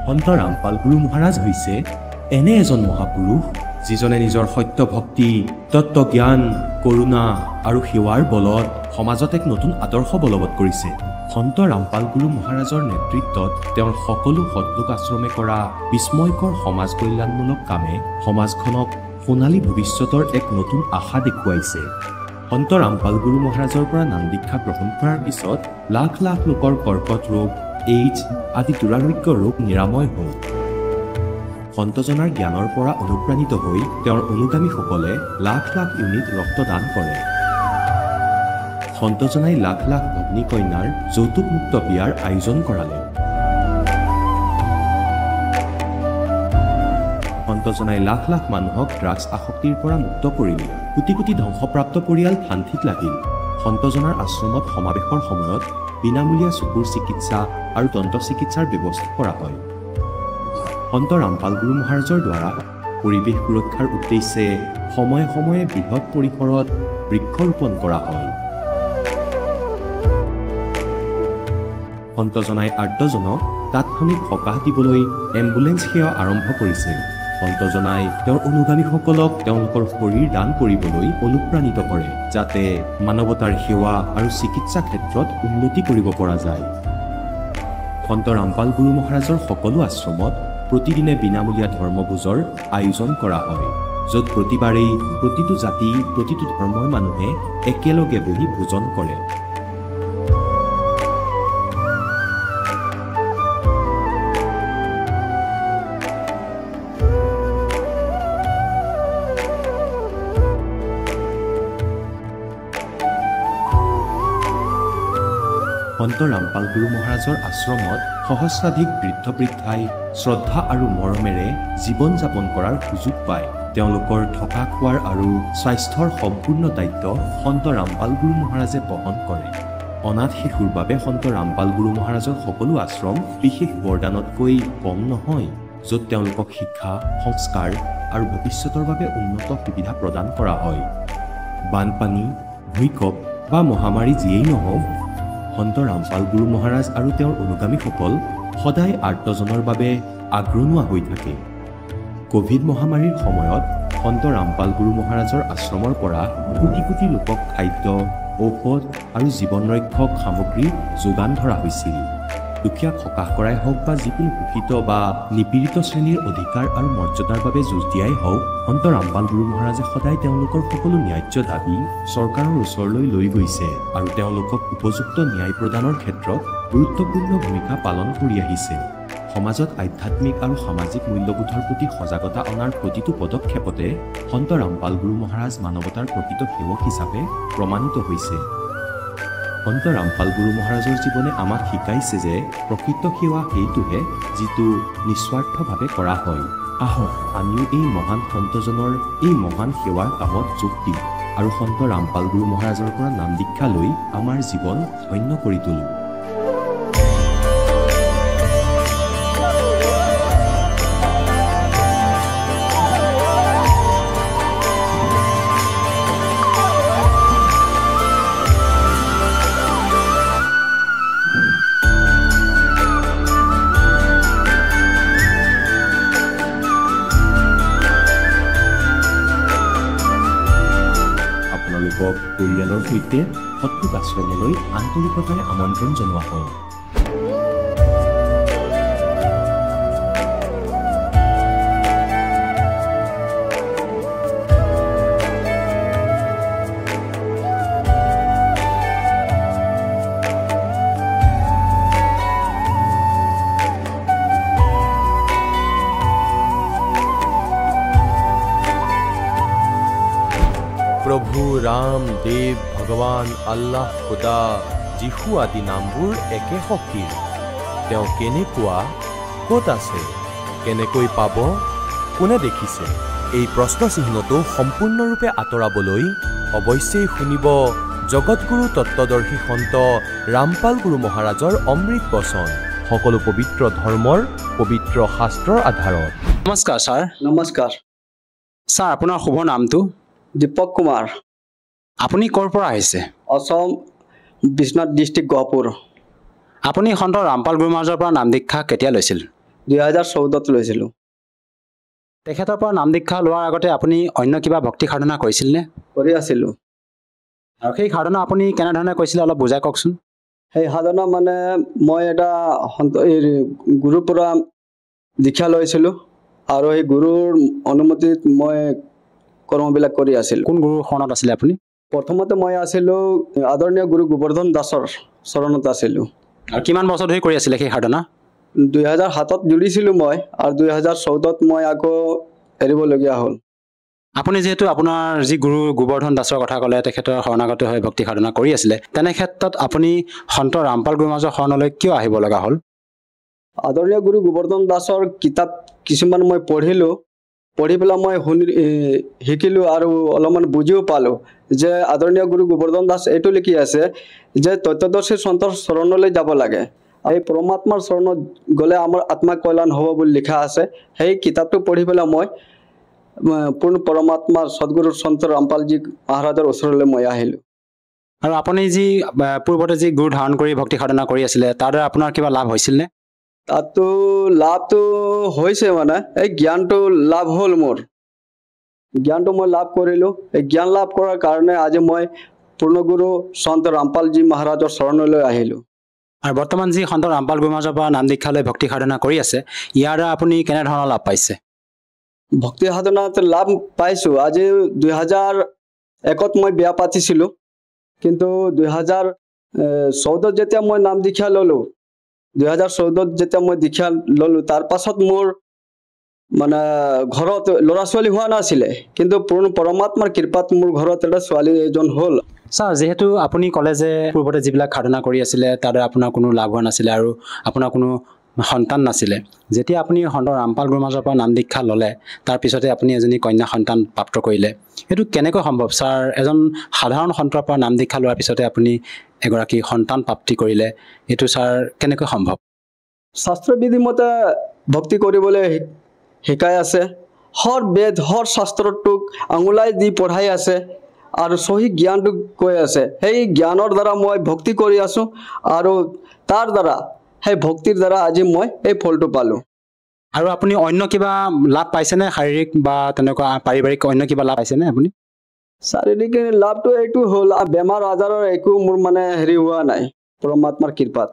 সন্ত ৰামপাল গুৰু মহাৰাজ হৈছে এনে এজন মহাপুৰুষ যিজনে নিজৰ সত্য ভক্তি, তত্ত্বজ্ঞান, কৰোণা আৰু সেৱাৰ বলত সমাজত এক নতুন আদৰ্শ বলবৎ কৰিছে। সন্ত ৰামপাল গুৰু মহাৰাজৰ নেতৃত্বত তেওঁৰ সকলো সৎলোক আশ্ৰমে কৰা বিস্ময়কৰ সমাজ কল্যাণমূলক কামে সমাজখনক সোণালী ভৱিষ্যতৰ এক নতুন আশা দেখুৱাইছে। সন্ত ৰামপাল গুৰু মহাৰাজৰ পৰা নাম দীক্ষা গ্ৰহণ কৰাৰ পিছত লাখ লাখ লোকৰ কৰ্কট ৰোগ, এইডছ আদি দুৰাৰোগ্য ৰোগ নিৰাময় হ'ল। সন্তজনাৰ জ্ঞানৰ পৰা অনুপ্ৰাণিত হৈ তেওঁৰ অনুগামীসকলে লাখ লাখ ইউনিট ৰক্তদান কৰে। সন্তজনাই লাখ লাখ ভগ্নী কন্যাৰ যৌতুকমুক্ত বিয়াৰ আয়োজন কৰালে। সন্তজনাই লাখ লাখ মানুহক ড্ৰাগছ আসক্তিৰ পৰা মুক্ত কৰিলে। কোটি কোটি ধ্বংসপ্ৰাপ্ত পৰিয়াল শান্তিত লাগিল। সন্তজনাৰ আশ্ৰমত সমাৱেশৰ সময়ত বিনামূলীয়া চকুৰ চিকিৎসা আৰু দন্ত চিকিৎসাৰ ব্যৱস্থা কৰা হয়। সন্ত ৰামপাল গুৰু মহাৰাজৰ দ্বাৰা পৰিৱেশ সুৰক্ষাৰ উদ্দেশ্যে সময়ে সময়ে বৃহৎ পৰিসৰত বৃক্ষৰোপণ কৰা হয়। সন্তজনাই আৰ্তজনক তাৎক্ষণিক সকাহ দিবলৈ এম্বুলেন্স সেৱা আৰম্ভ কৰিছিল। সন্তজনাই তেওঁৰ অনুগামীসকলক তেওঁলোকৰ শৰীৰ দান কৰিবলৈ অনুপ্ৰাণিত কৰে, যাতে মানৱতাৰ সেৱা আৰু চিকিৎসা ক্ষেত্ৰত উন্নতি কৰিব পৰা যায়। সন্ত ৰামপাল গুৰু মহাৰাজৰ সকলো আশ্ৰমত প্ৰতিদিনে বিনামূলীয়া ধৰ্মভোজৰ আয়োজন কৰা হয়, য'ত প্ৰতিবাৰেই প্ৰতিটো জাতি, প্ৰতিটো ধৰ্মৰ মানুহে একেলগে বহি ভোজন কৰে। সন্ত ৰামপাল গুৰু মহাৰাজৰ আশ্ৰমত সহস্ৰাধিক বৃদ্ধ বৃদ্ধাই শ্ৰদ্ধা আৰু মৰমেৰে জীৱন যাপন কৰাৰ সুযোগ পায়। তেওঁলোকৰ থকা খোৱাৰ আৰু স্বাস্থ্যৰ সম্পূৰ্ণ দায়িত্ব সন্ত ৰামপাল গুৰু মহাৰাজে বহন কৰে। অনাথ শিশুৰ বাবে সন্ত ৰামপাল গুৰু মহাৰাজৰ সকলো আশ্ৰম বিশেষ বৰদানতকৈ কম নহয়, য'ত তেওঁলোকক শিক্ষা, সংস্কাৰ আৰু ভৱিষ্যতৰ বাবে উন্নত সুবিধা প্ৰদান কৰা হয়। বানপানী, ভূঁইকঁপ বা মহামাৰী যিয়েই নহওক, সন্ত ৰামপাল গুৰু মহাৰাজ আৰু তেওঁৰ অনুগামীসকল সদায় আৰ্তজনৰ বাবে আগ্ৰনোৱা হৈ থাকে। কোভিড মহামাৰীৰ সময়ত সন্ত ৰামপাল গুৰু মহাৰাজৰ আশ্ৰমৰ পৰা কোটি কোটি লোকক খাদ্য, ঔষধ আৰু জীৱন ৰক্ষক সামগ্ৰী যোগান ধৰা হৈছিল। দুখীয়াক সকাহ কৰাই হওক বা যিকোনো শোষিত বা নিপীড়িত শ্ৰেণীৰ অধিকাৰ আৰু মৰ্যাদাৰ বাবে যুঁজ দিয়াই হওক, সন্ত ৰামপাল গুৰু মহাৰাজে সদায় তেওঁলোকৰ সকলো ন্যায্য দাবী চৰকাৰৰ ওচৰলৈ লৈ গৈছে আৰু তেওঁলোকক উপযুক্ত ন্যায় প্ৰদানৰ ক্ষেত্ৰত গুৰুত্বপূৰ্ণ ভূমিকা পালন কৰি আহিছে। সমাজত আধ্যাত্মিক আৰু সামাজিক মূল্যবোধৰ প্ৰতি সজাগতা অনাৰ প্ৰতিটো পদক্ষেপতে সন্ত ৰামপাল গুৰু মহাৰাজ মানৱতাৰ প্ৰকৃত সেৱক হিচাপে প্ৰমাণিত হৈছে। সন্ত ৰামপাল গুৰু মহাৰাজৰ জীৱনে আমাক শিকাইছে যে প্ৰকৃত সেৱা সেইটোহে যিটো নিস্বাৰ্থভাৱে কৰা হয়। আহক আমিও এই মহান সন্তজনৰ এই মহান সেৱাৰ কামত যোগ দিওঁ আৰু সন্ত ৰামপাল গুৰু মহাৰাজৰ পৰা নাম দীক্ষা লৈ আমাৰ জীৱন ধন্য কৰি তোলোঁ। পৰিয়ালৰ সৈতে সৎলোক আশ্ৰমলৈ আন্তৰিকতাৰে আমন্ত্ৰণ জনোৱা হয়। প্ৰভু ৰাম, দেৱ, ভগৱান, আল্লাহ, খুদা, যীশু আদি নামবোৰ একে শক্তিৰ। তেওঁ কেনেকুৱা, ক'ত আছে, কেনেকৈ পাব, কোনে দেখিছে? এই প্ৰশ্নচিহ্নটো সম্পূৰ্ণৰূপে আঁতৰাবলৈ অৱশ্যেই শুনিব জগতগুৰু তত্ত্বদৰ্শী সন্ত ৰামপাল গুৰু মহাৰাজৰ অমৃত বচন, সকলো পবিত্ৰ ধৰ্মৰ পবিত্ৰ শাস্ত্ৰৰ আধাৰত। নমস্কাৰ ছাৰ। নমস্কাৰ ছাৰ, আপোনাৰ শুভ নামটো? দীপক কুমাৰ। আপুনি ক'ৰ পৰা আহিছে? অসম, বিশ্বনাথ ডিষ্ট্ৰিক্ট, গহপুৰ। আপুনি সন্ত ৰামপাল গুৰু মহাৰাজৰ পৰা নাম দীক্ষা কেতিয়া লৈছিল? 2014 লৈছিলোঁ। তেখেতৰ পৰা নাম দীক্ষা লোৱাৰ আগতে আপুনি অন্য কিবা ভক্তি সাধনা কৰিছিলনে? কৰি আছিলোঁ। আৰু সেই সাধনা আপুনি কেনেধৰণে কৰিছিলে অলপ বুজাই কওকচোন। সেই সাধনা মানে মই এটা গুৰুৰ পৰা দীক্ষা লৈছিলোঁ আৰু সেই গুৰুৰ অনুমতিত মই কৰ্মবিলাক কৰি আছিলোঁ। কোন গুৰুৰ শৰণত আছিলে আপুনি? প্ৰথমতে মই আছিলোঁ আদৰণীয় গুৰু গোবৰ্ধন দাসৰ চৰণত আছিলোঁ। আৰু কিমান বছৰ ধৰি কৰি আছিলে সেই সাধনা? 2007 জুৰিছিলোঁ মই আৰু 2014 মই আকৌ এৰিবলগীয়া হ'ল। আপুনি যিহেতু আপোনাৰ যি গুৰু গোবৰ্ধন দাসৰ কথা ক'লে, তেখেতৰ শৰণাগত হৈ ভক্তি সাধনা কৰি আছিলে, তেনে ক্ষেত্ৰত আপুনি সন্ত ৰামপাল গুৰু মহাৰাজৰ শৰণলৈ কিয় আহিব লগা হ'ল? আদৰণীয় গুৰু গোবৰ্ধন দাসৰ কিতাপ কিছুমান মই পঢ়িলোঁ, পঢ়ি পেলাই মই শিকিলোঁ আৰু অলপমান বুজিও পালোঁ যে আদৰণীয় গুৰু গোবৰ্ধন দাস এইটো লিখি আছে যে তত্ত্বদৰ্শী সন্তৰ চৰণলৈ যাব লাগে। এই পৰমাত্মাৰ চৰণত গ'লে আমাৰ আত্মা কল্যাণ হ'ব বুলি লিখা আছে। সেই কিতাপটো পঢ়ি পেলাই মই পূৰ্ণ পৰমাত্মাৰ সদগুৰু সন্ত ৰামপালজী মহাৰাজৰ ওচৰলৈ মই আহিলোঁ। আৰু আপুনি যি পূৰ্বতে যি গুৰু ধাৰণ কৰি ভক্তি সাধনা কৰি আছিলে, তাৰ দ্বাৰা আপোনাৰ কিবা লাভ হৈছিলনে? তাতো লাভটো হৈছে, মানে এই জ্ঞানটো লাভ হ'ল। মোৰ জ্ঞানটো মই লাভ কৰিলোঁ। এই জ্ঞান লাভ কৰাৰ কাৰণে আজি মই পূৰ্ণগুৰু সন্ত ৰামপালজী মহাৰাজৰ চৰণলৈ আহিলোঁ। আৰু বৰ্তমান যি সন্ত ৰামপাল গুৰু মহাৰাজৰ পৰা নাম দীক্ষা লৈ ভক্তি সাধনা কৰি আছে, ইয়াৰ দ্বাৰা আপুনি কেনেধৰণৰ লাভ পাইছে? ভক্তি সাধনাত লাভ পাইছোঁ। আজি 2001 মই বিয়া পাতিছিলোঁ, কিন্তু 2014 যেতিয়া মই নাম দীক্ষা ল'লোঁ, 2014 যেতিয়া মই দীক্ষা ল'লোঁ, তাৰ পাছত মোৰ মানে ঘৰত ল'ৰা ছোৱালী হোৱা নাছিলে, কিন্তু পূৰ্ণ পৰমাত্মাৰ কৃপাত মোৰ ঘৰত এটা ছোৱালী এজন হ'ল। ছাৰ, যিহেতু আপুনি ক'লে যে পূৰ্বতে যিবিলাক সাধনা কৰি আছিলে তাৰ দ্বাৰা আপোনাৰ কোনো লাভ হোৱা নাছিলে আৰু আপোনাৰ কোনো সন্তান নাছিলে, যেতিয়া আপুনি সন্ত ৰামপাল গুৰু মহাৰাজৰ পৰা নাম দীক্ষা ল'লে, তাৰপিছতে আপুনি এজনী কন্যা সন্তান প্ৰাপ্ত কৰিলে, এইটো কেনেকৈ সম্ভৱ ছাৰ? এজন সাধাৰণ সন্তৰ পৰা নাম দীক্ষা লোৱাৰ পিছতে আপুনি এগৰাকী সন্তান প্ৰাপ্তি কৰিলে, এইটো ছাৰ কেনেকৈ সম্ভৱ? শাস্ত্ৰবিধি মতে ভক্তি কৰিবলৈ শিকাই আছে। হৰ বেদ হৰ শাস্ত্ৰটোক আঙুলাই দি পঢ়াই আছে আৰু সহি জ্ঞানটোক কৈ আছে। সেই জ্ঞানৰ দ্বাৰা মই ভক্তি কৰি আছোঁ আৰু তাৰ দ্বাৰা সেই ভক্তিৰ দ্বাৰা আজি মই এই ফলটো পালোঁ। আৰু আপুনি অন্য কিবা লাভ পাইছেনে? শাৰীৰিক বা তেনেকুৱা পাৰিবাৰিক অন্য কিবা লাভ পাইছেনে আপুনি? শাৰীৰিক লাভটো এইটো হ'ল, বেমাৰ আজাৰৰ একো মোৰ মানে হোৱা নাই পৰমাত্মাৰ কৃপাত।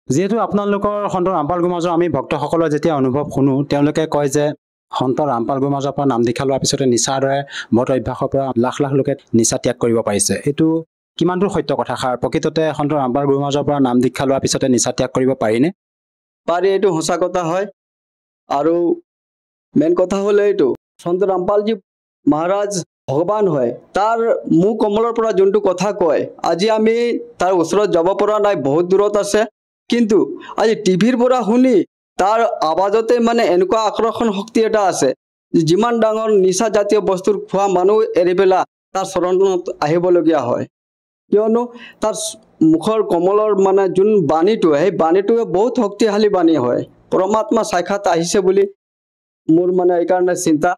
যিহেতু আপোনালোকৰ সন্ত ৰামপাল গুৰু মহাৰাজৰ আমি ভক্তসকলৰ যেতিয়া অনুভৱ শুনো, তেওঁলোকে কয় যে সন্ত ৰামপাল গুৰু মহাৰাজৰ পৰা নাম দীক্ষা লোৱাৰ পিছতে নিচাৰ দৰে বদ অভ্যাসৰ পৰা লাখ লাখ লোকে নিচা ত্যাগ কৰিব পাৰিছে। এইটো কিমান দূৰ সত্য কথা সাৰ? প্ৰকৃততে সন্ত ৰামপাল গুৰু মহাৰাজৰ পৰা নাম দীক্ষা লোৱাৰ পিছতে নিচা ত্যাগ কৰিব পাৰিনে? পাৰি, এইটো সঁচা কথা হয়। আৰু মেইন কথা হ'ল এইটো, সন্ত ৰামপালজী মহাৰাজ ভগৱান হয়। তাৰ মুখ কমলৰ পৰা যোনটো কথা কয়, আজি আমি তাৰ ওচৰত যাব পৰা নাই, বহুত দূৰত আছে, কিন্তু আজি টিভিৰ পৰা শুনি তাৰ আৱাজতে মানে এনেকুৱা আকৰ্ষণ শক্তি এটা আছে, যিমান ডাঙৰ নিচা জাতীয় বস্তুৰ খোৱা মানুহ এৰি পেলাই তাৰ চৰণত আহিবলগীয়া হয়। কিয়নো তাৰ মুখৰ কমলৰ মানে যোন বাণীটো, সেই বাণীটোৱে বহুত শক্তিশালী বাণী হয়। পৰমাত্মা সাক্ষাৎ আহিছে বুলি মোৰ মানে এইকাৰণে চিন্তা,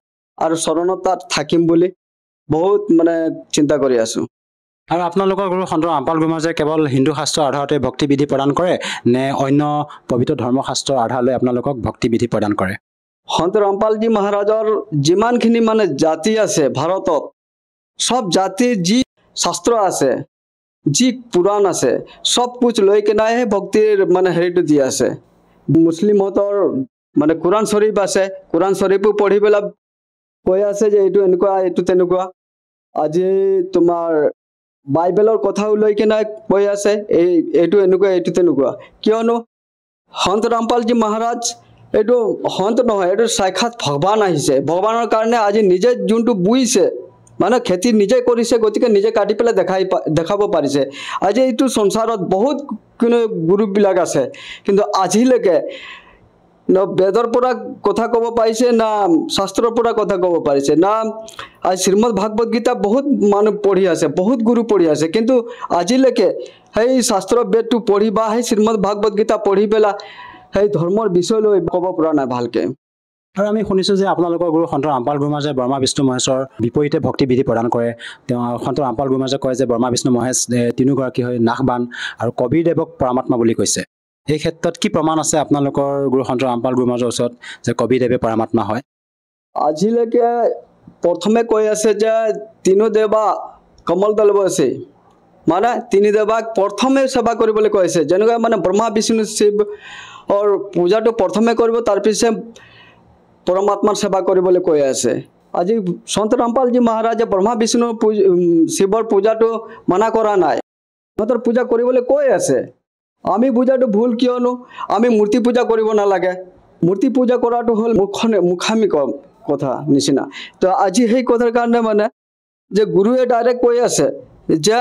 আৰু চৰণত তাত থাকিম বুলি বহুত মানে চিন্তা কৰি আছোঁ। আৰু আপোনালোকৰ গুৰু সন্ত ৰামপাল গুৰু মহাৰাজে কেৱল হিন্দু শাস্ত্ৰৰ আধাৰতে ভক্তি বিধি প্ৰদান কৰে নে অন্য পবিত্ৰ ধৰ্মশাস্ত্ৰৰ আধাৰ লৈ আপোনালোকক ভক্তি বিধি প্ৰদান কৰে? সন্ত ৰামপালজী মহাৰাজৰ যিমানখিনি মানে জাতি আছে ভাৰতত, সব জাতিৰ যি শাস্ত্ৰ আছে, যি পুৰাণ আছে, সব কুছ লৈ কেনাইহে ভক্তিৰ মানে হেৰিটো দি আছে। মুছলিমহঁতৰ মানে কোৰাণ শ্বৰীফ আছে, কোৰাণ শ্বৰীফো পঢ়ি পেলাই কৈ আছে যে এইটো এনেকুৱা, এইটো তেনেকুৱা। আজি তোমাৰ বাইবেলৰ কথাও লৈ কেনে কৈ আছে এইটো এনেকুৱা, এইটো তেনেকুৱা। কিয়নো সন্ত ৰামপালজী মহাৰাজ এইটো সন্ত নহয়, এইটো সাক্ষাৎ ভগৱান আহিছে। ভগৱানৰ কাৰণে আজি নিজে যোনটো বুজিছে, মানে খেতি নিজে কৰিছে, গতিকে নিজে কাটি পেলাই দেখাব পাৰিছে। আজি এইটো সংসাৰত বহুত কোনো গুৰুবিলাক আছে, কিন্তু আজিলৈকে না বেদৰ পৰা কথা ক'ব পাৰিছে, না শাস্ত্ৰৰ পৰা কথা ক'ব পাৰিছে, না আজি শ্ৰীমদ ভাগৱত গীতা বহুত মানুহ পঢ়ি আছে, বহুত গুৰু পঢ়ি আছে, কিন্তু আজিলৈকে সেই শাস্ত্ৰ বেদটো পঢ়ি বা সেই শ্ৰীমদ ভাগৱত গীতা পঢ়ি পেলাই সেই ধৰ্মৰ বিষয়লৈ ক'ব পৰা নাই ভালকে। আৰু আমি শুনিছোঁ যে আপোনালোকৰ গুৰু সন্ত ৰামপাল গুৰু মহাৰাজে ব্ৰহ্মা বিষ্ণু মহেশৰ বিপৰীতে ভক্তি বিধি প্ৰদান কৰে। তেওঁ সন্ত ৰামপাল গুৰু মহাৰাজে কয় যে ব্ৰহ্মা বিষ্ণু মহেশ তিনিগৰাকী হয় নাশবান, আৰু কবিৰদেৱক পৰমাত্মা বুলি কৈছে। এই ক্ষেত্ৰত কি প্ৰমাণ আছে আপোনালোকৰ গুৰু সন্ত ৰামপাল গুৰু মহাৰাজৰ ওচৰত যে কবিদেৱে পৰমাত্মা হয়? আজিলৈকে প্ৰথমে কৈ আছে যে তিনো দেৱা কমল দল বসে, মানে তিনি দেৱাক প্ৰথমে সেৱা কৰিবলৈ কৈ আছে। যেনেকৈ মানে ব্ৰহ্মা বিষ্ণু শিৱ পূজাটো প্ৰথমে কৰিব, তাৰপিছত পৰমাত্মাৰ সেৱা কৰিবলৈ কৈ আছে। আজি সন্ত ৰামপালজী মহাৰাজে ব্ৰহ্মা বিষ্ণু শিৱৰ পূজাটো মানা কৰা নাই, সিহঁতৰ পূজা কৰিবলৈ কৈ আছে। আমি পূজাটো ভুল, কিয়নো আমি মূৰ্তি পূজা কৰিব নালাগে। মূৰ্তি পূজা কৰাটো হ'ল মুখামি কথা নিচিনা। তো আজি সেই কথাৰ কাৰণে মানে যে গুৰুৱে ডাইৰেক্ট কৈ আছে যে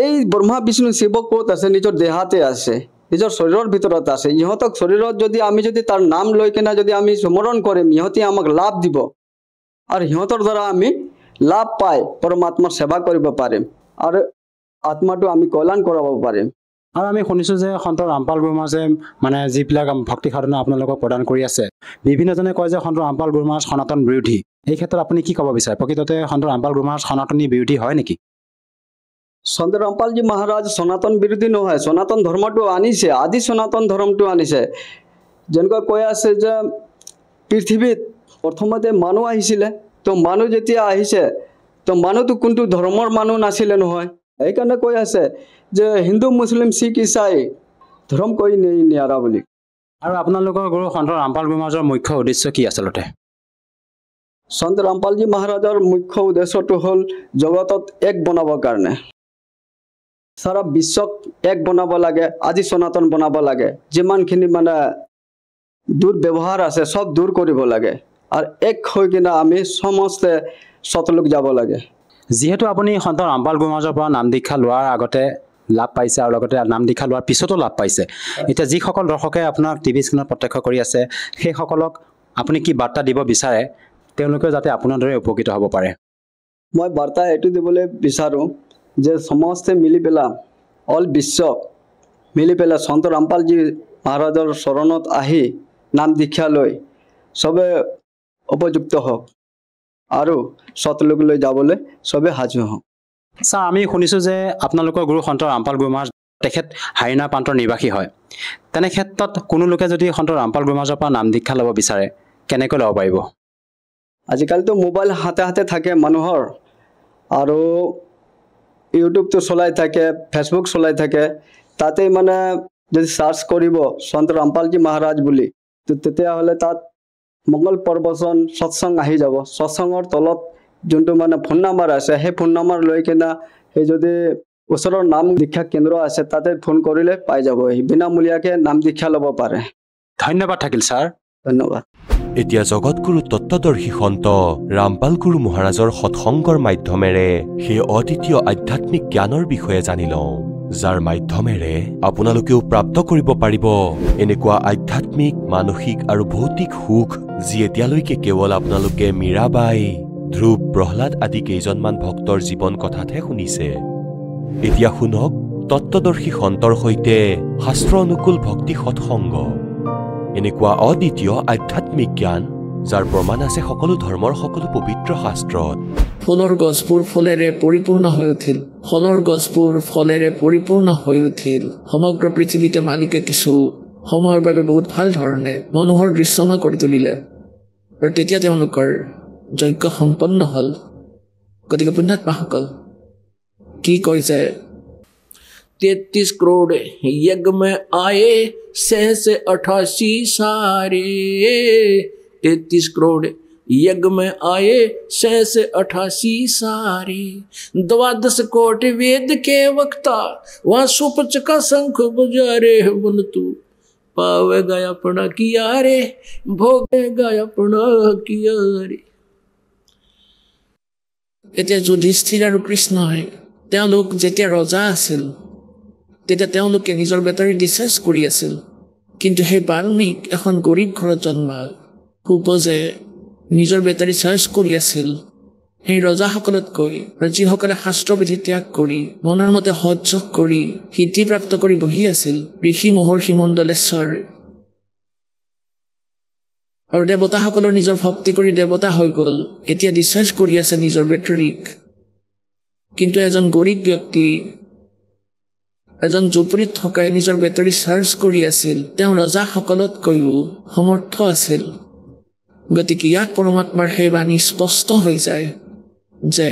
এই ব্ৰহ্মা বিষ্ণু শিৱ ক'ত আছে? নিজৰ দেহাতে আছে, নিজৰ শৰীৰৰ ভিতৰত আছে। ইহঁতক শৰীৰত যদি আমি তাৰ নাম লৈ কিনে যদি আমি স্মৰণ কৰিম, ইহঁতে আমাক লাভ দিব আৰু সিহঁতৰ দ্বাৰা আমি লাভ পাই পৰমাত্মাৰ সেৱা কৰিব পাৰিম আৰু আত্মাটো আমি কল্যাণ কৰাব পাৰিম। আৰু আমি শুনিছোঁ যে সন্ত ৰামপাল গুৰু মহাৰাজে মানে যিবিলাক ভক্তি সাধনা আপোনালোকক প্ৰদান কৰি আছে, বিভিন্নজনে কয় যে সন্ত ৰামপাল গুৰু মহাৰাজ সনাতন বিৰোধী। এই ক্ষেত্ৰত আপুনি কি ক'ব বিচাৰে? প্ৰকৃততে সন্ত ৰামপাল গুৰু মহাৰাজ সনাতনী বিৰোধী হয় নেকি? সন্ত ৰামপালজী মহাৰাজ সনাতন বিৰোধী নহয়, সনাতন ধৰ্মটো আনিছে, আদি সনাতন ধৰ্মটো আনিছে। যেনেকৈ কৈ আছে যে পৃথিৱীত প্ৰথমতে মানুহ আহিছিলে, তো মানুহ যেতিয়া আহিছে তো মানুহটো কোনটো ধৰ্মৰ মানুহ নাছিলে নহয়। সেইকাৰণে কৈ আছে যে হিন্দু মুছলিম শিখ ইছাই ধৰ্ম কৈ নিয়াৰা বুলি। আৰু আপোনালোকৰ গুৰু সন্ত ৰামপাল গুৰু মহাৰাজৰ মুখ্য উদ্দেশ্য কি আচলতে? সন্ত ৰামপালজী মহাৰাজৰ মুখ্য উদ্দেশ্যটো হ'ল জগতত এক বনাবৰ কাৰণে, সারা বিশ্বক এক বনাব লাগে, আজি সনাতন বনাব লাগে। যিমানখিনি মানে দুৰ্ব্যৱহাৰ আছে সব দূৰ কৰিব লাগে আৰু এক হৈ কিনে আমি সমস্তে সতলোক যাব লাগে। যিহেতু আপুনি সন্ত ৰামপাল গুৰু মহাৰাজৰ পৰা নাম দীক্ষা লোৱাৰ আগতে লাভ পাইছে আৰু লগতে নাম দীক্ষা লোৱাৰ পিছতো লাভ পাইছে, এতিয়া যিসকল দৰ্শকে আপোনাক টিভি স্ক্ৰীণত প্ৰত্যক্ষ কৰি আছে, সেইসকলক আপুনি কি বাৰ্তা দিব বিচাৰে তেওঁলোকে যাতে আপোনাৰ দৰে উপকৃত হ'ব পাৰে? মই বাৰ্তা এইটো দিবলৈ বিচাৰোঁ যে সমস্তে মিলি পেলাই অল বিশ্ব মিলি পেলাই সন্ত ৰামপালজী মহাৰাজৰ চৰণত আহি নাম দীক্ষা লৈ সবে উপযুক্ত হওক আৰু সতলোকলৈ যাবলৈ সবে সাজু হওক। ছাৰ, আমি শুনিছোঁ যে আপোনালোকৰ গুৰু সন্ত ৰামপাল গুৰু মহাৰাজ তেখেত হাৰিণা প্ৰান্তৰ নিবাসী হয়। তেনে ক্ষেত্ৰত কোনো লোকে যদি সন্ত ৰামপাল গুৰু মহাৰাজৰ পৰা নাম দীক্ষা ল'ব বিচাৰে কেনেকৈ ল'ব পাৰিব? আজিকালিতো মোবাইল হাতে হাতে থাকে মানুহৰ, আৰু ইউটিউবটো চলাই থাকে, ফেচবুক চলাই থাকে, তাতে মানে যদি সাৰ্চ কৰিব সন্ত ৰামপালজী মহাৰাজ বুলি, তো তেতিয়াহ'লে তাত মংগল প্ৰবচন সৎসং আহি যাব। সৎসংৰ তলত যোনটো মানে ফোন নাম্বাৰ আছে, সেই ফোন নাম্বাৰ লৈ কিনে সেই যদি ওচৰৰ নাম দীক্ষা কেন্দ্ৰ আছে তাতে ফোন কৰিলে পাই যাব, বিনামূলীয়াকৈ নাম দীক্ষা ল'ব পাৰে। ধন্যবাদ থাকিল ছাৰ। ধন্যবাদ। এতিয়া জগতগুৰু তত্ত্বদৰ্শী সন্ত ৰামপাল গুৰু মহাৰাজৰ সৎসংগৰ মাধ্যমেৰে সেই অদ্বিতীয় আধ্যাত্মিক জ্ঞানৰ বিষয়ে জানি লওঁ, যাৰ মাধ্যমেৰে আপোনালোকেও প্ৰাপ্ত কৰিব পাৰিব এনেকুৱা আধ্যাত্মিক, মানসিক আৰু ভৌতিক সুখ যি এতিয়ালৈকে কেৱল আপোনালোকে মীৰাবাই, ধ্ৰুৱ, প্ৰহ্লাদ আদি কেইজনমান ভক্তৰ জীৱন কথাতহে শুনিছে। এতিয়া শুনক তত্ত্বদৰ্শী সন্তৰ সৈতে শাস্ত্ৰ অনুকূল ভক্তি সৎসংগ, এনেকুৱা অদ্বিতীয় আধ্যাত্মিক জ্ঞান যাৰ প্ৰমাণ আছে সকলো ধৰ্মৰ সকলো পবিত্ৰ শাস্ত্ৰত। ফুলৰ গছবোৰ ফুলেৰে পৰিপূৰ্ণ হৈ উঠিল, ফলৰ গছবোৰ ফলেৰে পৰিপূৰ্ণ হৈ উঠিল। সমগ্ৰ পৃথিৱীতে মালিকে কিছু সময়ৰ বাবে বহুত ভাল ধৰণে মানুহৰ দৃশ্যমান কৰি তুলিলে আৰু তেতিয়া তেওঁলোকৰ যজ্ঞ সম্পন্ন হ'ল। গতিকে পুণ্যাত্মাসকল কি কৈছে, 33 करोड़ यज्ञ में आए सहस 88 सारे, 33 करोड़ यज्ञ में आए सहस 88 सारे, 12 कोटि वेद के वक्ता वहाँ सुपच का शंख बजारे, बन तू पावेगा अपना किया रे, भोगेगा अपना किया रे। এতিয়া যুধিষ্ঠিৰ আৰু কৃষ্ণই তেওঁলোক যেতিয়া ৰজা আছিল তেতিয়া তেওঁলোকে নিজৰ বেটাৰী ডিছচাৰ্জ কৰি আছিল, কিন্তু সেই বাল্মীক এখন গৰীব ঘৰত জন্মাল, খুব যে নিজৰ বেটাৰী চাৰ্জ কৰি আছিল। সেই ৰজাসকলতকৈ যিসকলে শাস্ত্ৰবিধি ত্যাগ কৰি মনৰ মতে সহ্য কৰি সিদ্ধিপ্ৰাপ্ত কৰি বহি আছিল, ঋষি মহৰ্ষি মণ্ডলেশ্বৰ আৰু দেৱতাসকলৰ নিজৰ ভক্তি কৰি দেৱতা হৈ গ'ল, এতিয়া ডিছচাৰ্জ কৰি আছে নিজৰ বেটাৰীক। কিন্তু এজন গৰীব ব্যক্তি এজন জুপুৰীত থকাই নিজৰ বেটাৰী চাৰ্জ কৰি আছিল। তেওঁ ৰজাসকলতকৈও সমৰ্থ আছিল। গতিকে ইয়াত পৰমাত্মাৰ সেই বাণী স্পষ্ট হৈ যায় যে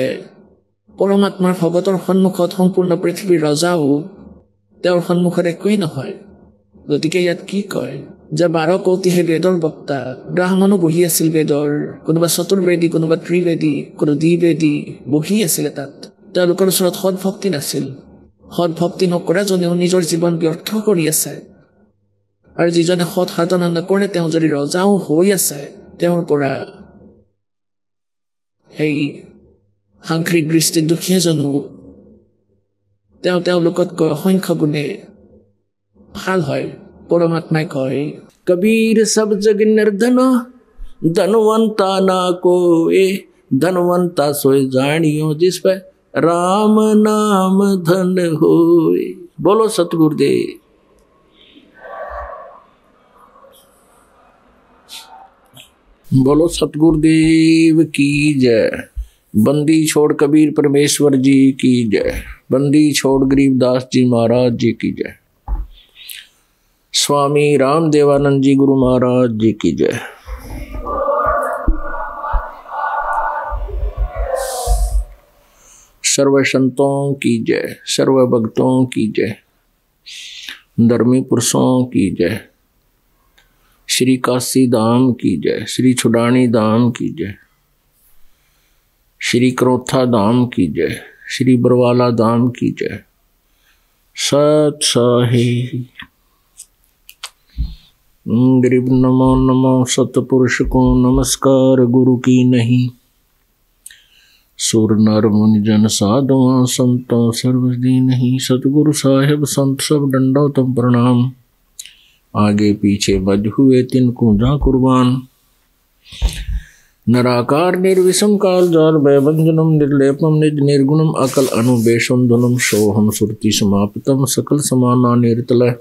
পৰমাত্মাৰ ভগতৰ সন্মুখত সম্পূৰ্ণ পৃথিৱীৰ ৰজাও তেওঁৰ সন্মুখত একোৱেই নহয়। গতিকে ইয়াত কি কয় যে 12 কৌটিহে বেদৰ বক্তা, ব্ৰাহ্মণো বহি আছিল বেদৰ, কোনোবা চতুৰ্বেদী, কোনোবা ত্ৰিবেদী, কোনো দ্বিবেদী বহি আছিলে তাত। তেওঁলোকৰ ওচৰত সৎভক্তি নাছিল। সৎভক্তি নকৰাজনেও নিজৰ জীৱন ব্যৰ্থ কৰি আছে। আৰু যিজনে সৎ সাধনা নকৰে তেওঁ যদি ৰজাও হৈ আছে, তেওঁৰ পৰা সেই সাংসাৰিক দৃষ্টিত দুখীয়াজনো তেওঁলোকতকৈ অসংখ্য গুণে ভাল হয়। পৰমাত্মাই কয়, কবীৰ সব জগ নিৰ্ধন ধনৱন্তা না কোয়ে, ধনৱন্তা সোই জানিयो जिस पे राम नाम धन होए। बोलो सतगुरुदेव। बोलो सतगुरुदेव की जय। बंदी छोड़ कबीर परमेश्वर जी की जय। बंदी छोड़ गरीबदास जी महाराज जी की जय। स्वामी राम देवानंद जी गुरु महाराज जी की जय। सर्व संतों की जय, सर्व भक्तों की जय, धर्मी पुरुषों की जय। श्री काशी धाम की जय, श्री छुडानी धाम की जय, श्री क्रोथा धाम की जय, श्री बरवाला धाम की जय। सत साही गरीब नमो नमो सतपुरुष को नमस्कार गुरु की नहीं। सुर नर मुनि जन साधुआ संतों सर्वदी नहीं। सतगुरु साहेब संत सब दंडोतम प्रणाम। आगे पीछे बज हुए तिनको जा कुर्बान। नराकार निर्विषम काल जाल भयभंजनम निर्लेपम निज निर्गुणम अकल अनुबेशम धुनम सोहम सुरति समाप्तम सकल समाना निर्तलय।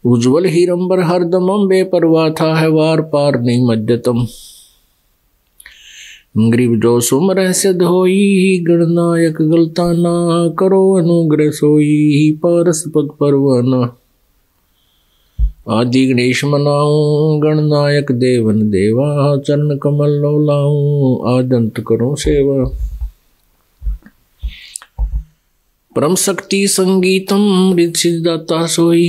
उज्ज्वल हीरंबर हरदमम बेपरवाह था है वार पार नहीं मज्जतम। गरीब जो सुमर सिद्ध होई गणनायक गलता ना करो अनुग्रह सोई पारस पद परवाना। आदि गणेश मनाऊं गणनायक देवन देवा चरण कमल लो लाऊं आदंत करो सेवा। परम शक्ति संगीतम रिद्धिदाता सोई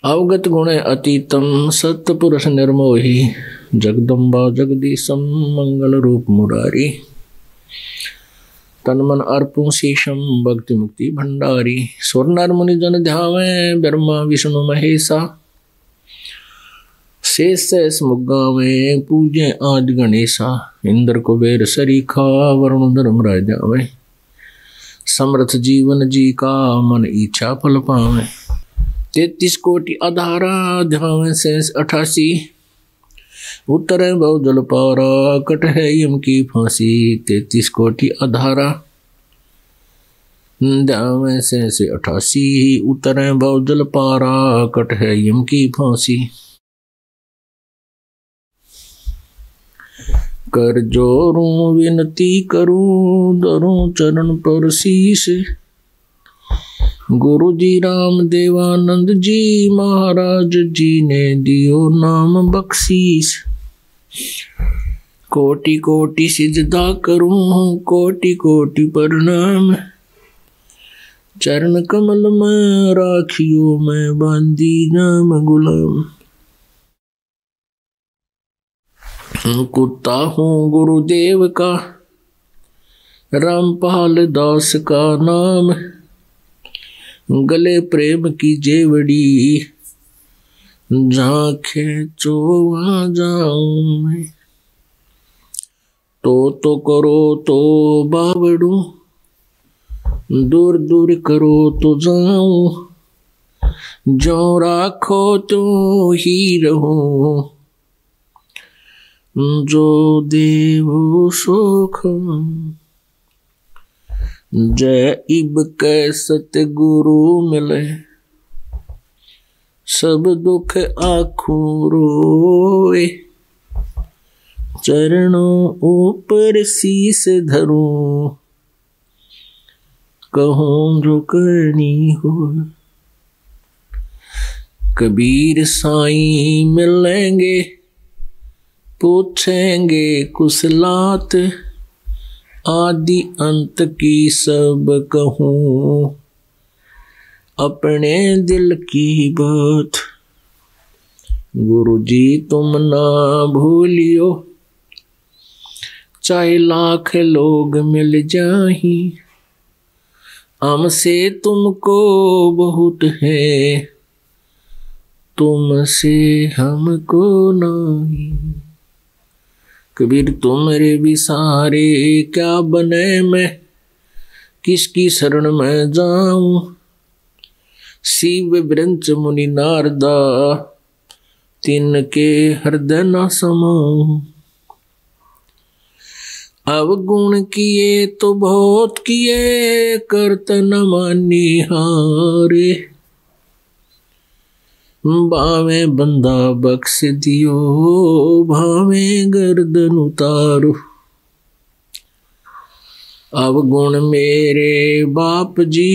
अवगत गुण अतीतम सत्पुरुष निर्मोही। जगदम्बा जगदीशम मंगल रूप मुरारी। तन मन अर्पण शेषम भक्ति मुक्ति भंडारी। सुर नर मुनि जन ध्यावे ब्रह्मा विष्णु महेशा। शेष शेष मुगावे पूजे आदि गणेशा। इंद्र कुबेर सरीखा वरुण धर्म राय जावे। समर्थ जीवन जी का मन इच्छा फल पावे। 33 कोटि आधारा ध्यावे शेष 88। उतरे बहु जल पारा कट है यम की फांसी। 33 कोटि आधारा ध्यावे शेष 88। उतरे बहु जल पारा कट है यम की फांसी। कर जोरूं विनती करूं धरूं चरण पर शीश। गुरु जी राम देवानंद जी महाराज जी ने दियो नाम बख्शीश। कोटि कोटि सिजदा करूं कोटि कोटि प्रणाम। चरण कमल में राखियो मैं बांधी नाम गुलाम। कुत्ता हूँ गुरुदेव का रामपाल दास का नाम। गले प्रेम की जेवड़ी जहाँ खेचो वहाँ जाऊं मैं। तो करो तो बावड़ू दूर दूर करो तो जाऊं। जो राखो तो ही रहो जो देवो सुख। जय इब कै सतगुरु मिले सब दुख आँखों रोए। चरणों ऊपर शीस धरूं कहूँ जो करनी हो। कबीर साईं मिलेंगे पूछेंगे कुशलात, आदि अंत की सब कहूँ अपने दिल की बात। गुरु जी तुम ना भूलियो चाहे लाख लोग मिल जाही, हमसे तुमको बहुत है तुमसे हमको नहीं। कबीर तुम्हारे भी सहारे क्या बने, मैं किसकी शरण में जाऊं। शिव ब्रंच मुनि नारदा तिनके हृदय न समाऊं। अवगुण किए तो बहुत किए करत न मानी हारे। भावे बंदा बख्श दियो भावे गर्दन उतारो। अवगुण मेरे बाप जी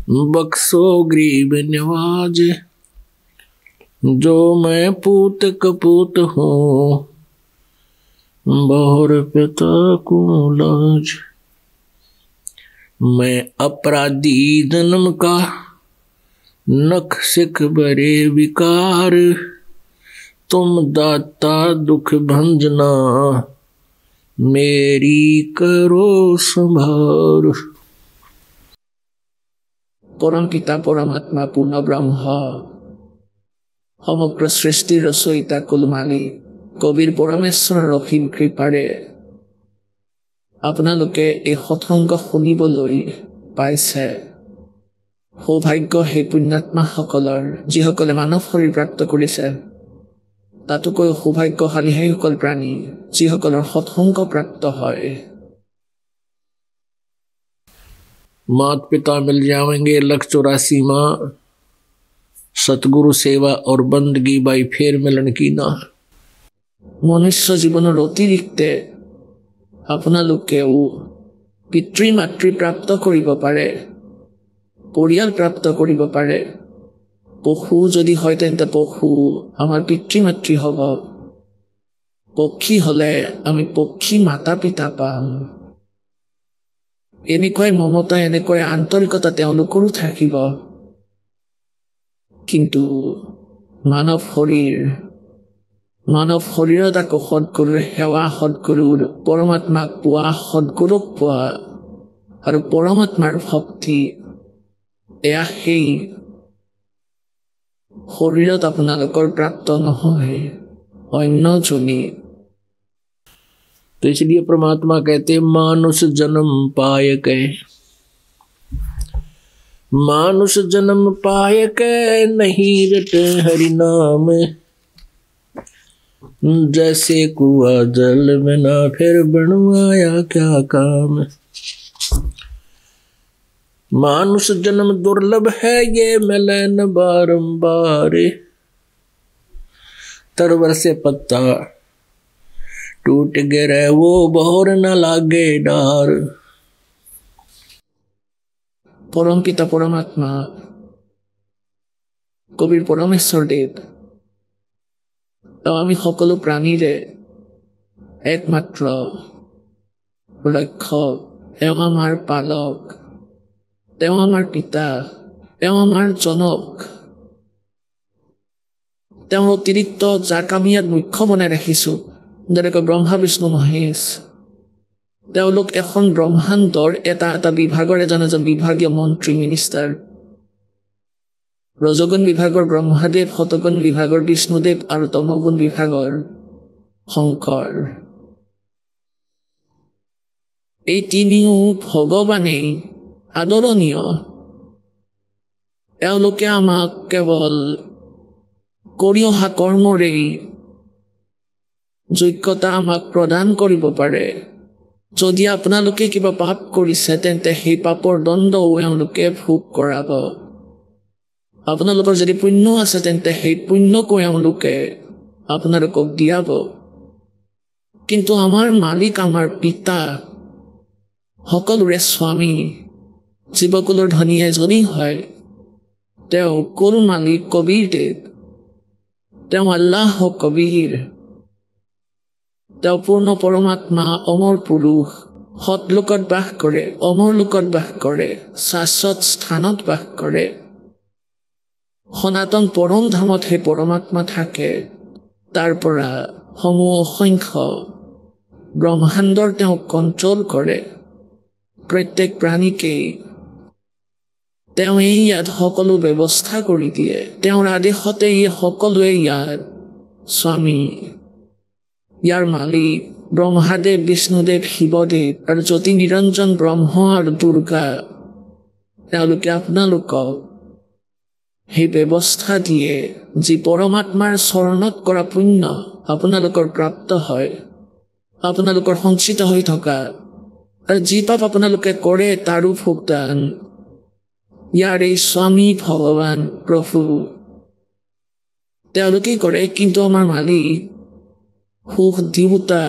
बख्शो गरीब नवाज। जो मैं पूत कपूत हूँ बहुर पिता को लाज। मैं अपराधी जन्म का नख सिख बरे विकार। तुम दाता दुख भंजना मेरी करो संभार। परम पिता परमात्मा पूर्ण ब्रह्म সমগ্ৰ সৃষ্টিৰ ৰচয়িতা কুলমালী কবিৰ পৰমেশ্বৰৰ অসীম কৃপাৰে আপোনালোকে এই সৎসংগ শুনিবলৈ পাইছে। সৌভাগ্য সেই পুণ্যাত্মাসকলৰ যিসকলে মানৱ শৰীৰ প্ৰাপ্ত কৰিছে। তাতোকৈ সৌভাগ্যশালী সেইসকল প্ৰাণী যিসকলৰ সৎসংগ প্ৰাপ্ত হয়। मात पिता मिल जाएंगे 184 माँ, सतगुरु सेवा और बंदगी बाई फेर मिलन की ना। মনুষ্য জীৱনৰ অতিৰিক্তে আপোনালোকেও পিতৃ মাতৃ প্ৰাপ্ত কৰিব পাৰে, পৰিয়াল প্ৰাপ্ত কৰিব পাৰে। পশু যদি হয় তেন্তে পশু আমাৰ পিতৃ মাতৃ হ'ব। পক্ষী হলে আমি পক্ষী মাতা পিতা পাম। এনেকুৱাই মমতা এনেকুৱাই আন্তৰিকতা তেওঁলোকৰো থাকিব। কিন্তু মানৱ শৰীৰত আকৌ সৎগুৰুৰ সেৱা, সৎগুৰুৰ পৰমাত্মাক পোৱা, সৎগুৰুক পোৱা আৰু পৰমাত্মাৰ ভক্তি, এয়া সেই শৰীৰত আপোনালোকৰ প্ৰাপ্ত নহয়, অন্যজনী। तो इसलिए परमात्मा कहते मानुष जन्म पाए के, मानुष जन्म पाए के नहीं रटे हरि नाम। जैसे कुआ जल में ना फिर बनवाया क्या काम। मानुष जन्म दुर्लभ है ये मिले न बारंबार। तरवर से पत्ता टूट गिरे वो बहुर न लागे डार। परम पिता परमात्मा কবিৰ পৰমেশ্বৰ দেৱ আমি সকলো প্ৰাণীৰে একমাত্ৰ লক্ষ্য। তেওঁ আমাৰ পালক, তেওঁ আমাৰ পিতা, তেওঁ আমাৰ জনক। তেওঁৰ অতিৰিক্ত যাক আমি ইয়াত মুখ্য বনাই ৰাখিছোঁ, যেনেকৈ ব্ৰহ্মা বিষ্ণু মহেশ, তেওঁলোক এখন ব্ৰহ্মাণ্ডৰ এটা এটা বিভাগৰ এজন এজন বিভাগীয় মন্ত্ৰী, মিনিষ্টাৰ। ৰজগুণ বিভাগৰ ব্ৰহ্মাদেৱ, শতগুণ বিভাগৰ বিষ্ণুদেৱ আৰু তমগুণ বিভাগৰ শংকৰ। এই তিনিও ভগৱানেই আদৰণীয়। তেওঁলোকে আমাক কেৱল কৰি অহা কৰ্মৰেই যোগ্যতা আমাক প্ৰদান কৰিব পাৰে। যদি আপোনালোকে কিবা পাপ কৰিছে তেন্তে সেই পাপৰ দণ্ডও এওঁলোকে ভোগ কৰাব। আপোনালোকৰ যদি পুণ্য আছে তেন্তে সেই পুণ্যকো এওঁলোকে আপোনালোকক দিয়াব। কিন্তু আমাৰ মালিক, আমাৰ পিতা, সকলোৰে স্বামী জীৱকুলৰ ধনী এজনী হয় তেওঁ কুল মালিক কবিৰ দেৱ তেওঁ আল্লাহ কবিৰ তেওঁ পূৰ্ণ পৰমাত্মা অমৰ পুৰুষ সৎলোকত বাস কৰে অমৰ লোকত বাস কৰে শাশ্বত স্থানত বাস কৰে সনাতন পৰম ধামত সেই পৰমাত্মা থাকে তাৰ পৰা সমূহ অসংখ্য ব্ৰহ্মাণ্ডৰ তেওঁ কণ্ট্ৰল কৰে প্ৰত্যেক প্ৰাণীকেই তেওঁ ইয়াত সকলো ব্যৱস্থা কৰি দিয়ে তেওঁৰ আদেশতে সকলোৱে ইয়াত স্বামী ইয়াৰ মালিক ব্ৰহ্মাদেৱ বিষ্ণুদেৱ শিৱদেৱ আৰু জ্যোতি নিৰঞ্জন ব্ৰহ্ম আৰু দুৰ্গা তেওঁলোকে আপোনালোকক সেই ব্যৱস্থা দিয়ে যি পৰমাত্মাৰ চৰণত কৰা পুণ্য আপোনালোকৰ প্ৰাপ্ত হয় আপোনালোকৰ সঞ্চিত হৈ থকা আৰু যি পাপ আপোনালোকে কৰে তাৰো ভোগদান ইয়াৰ এই স্বামী ভগৱান প্ৰভু তেওঁলোকেই কৰে কিন্তু আমাৰ মালিক সুখ দিওঁতা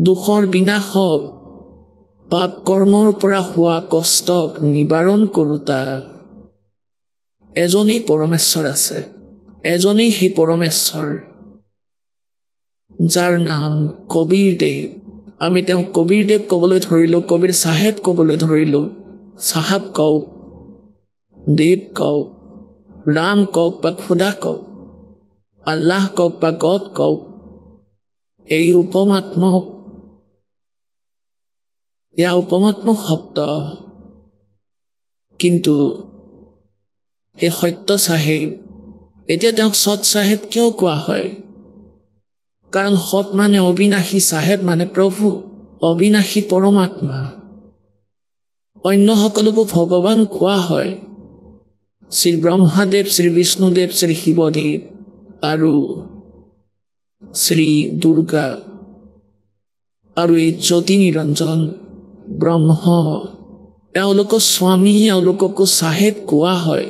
দুখৰ বিনাশক পাপ কৰ্মৰ পৰা হোৱা কষ্টক নিবাৰণ কৰোতা এজনেই পৰমেশ্বৰ আছে এজনেই সেই পৰমেশ্বৰ যাৰ নাম কবিৰ দেৱ আমি তেওঁক কবিৰ দেৱ ক'বলৈ ধৰিলোঁ কবিৰ চাহেব ক'বলৈ ধৰিলোঁ চাহাব কওক দেৱ কওক ৰাম কওক বা খুদা কওক আল্লাহ কওক বা গড কওক এই উপমাত্মক এয়া উপমাত্মক শব্দ কিন্তু এই সত্য চাহেব এতিয়া তেওঁক সৎ চাহেব কিয় কোৱা হয় কাৰণ সৎ মানে অবিনাশী চাহেব মানে প্ৰভু অবিনাশী পৰমাত্মা অন্য সকলোকো ভগৱান কোৱা হয় শ্ৰী ব্ৰহ্মাদেৱ শ্ৰী বিষ্ণুদেৱ শ্ৰী শিৱদেৱ আৰু শ্ৰী দুৰ্গা আৰু এই জ্যোতি নিৰঞ্জন ব্ৰহ্ম এওঁলোকৰ স্বামী এওঁলোককো চাহেব কোৱা হয়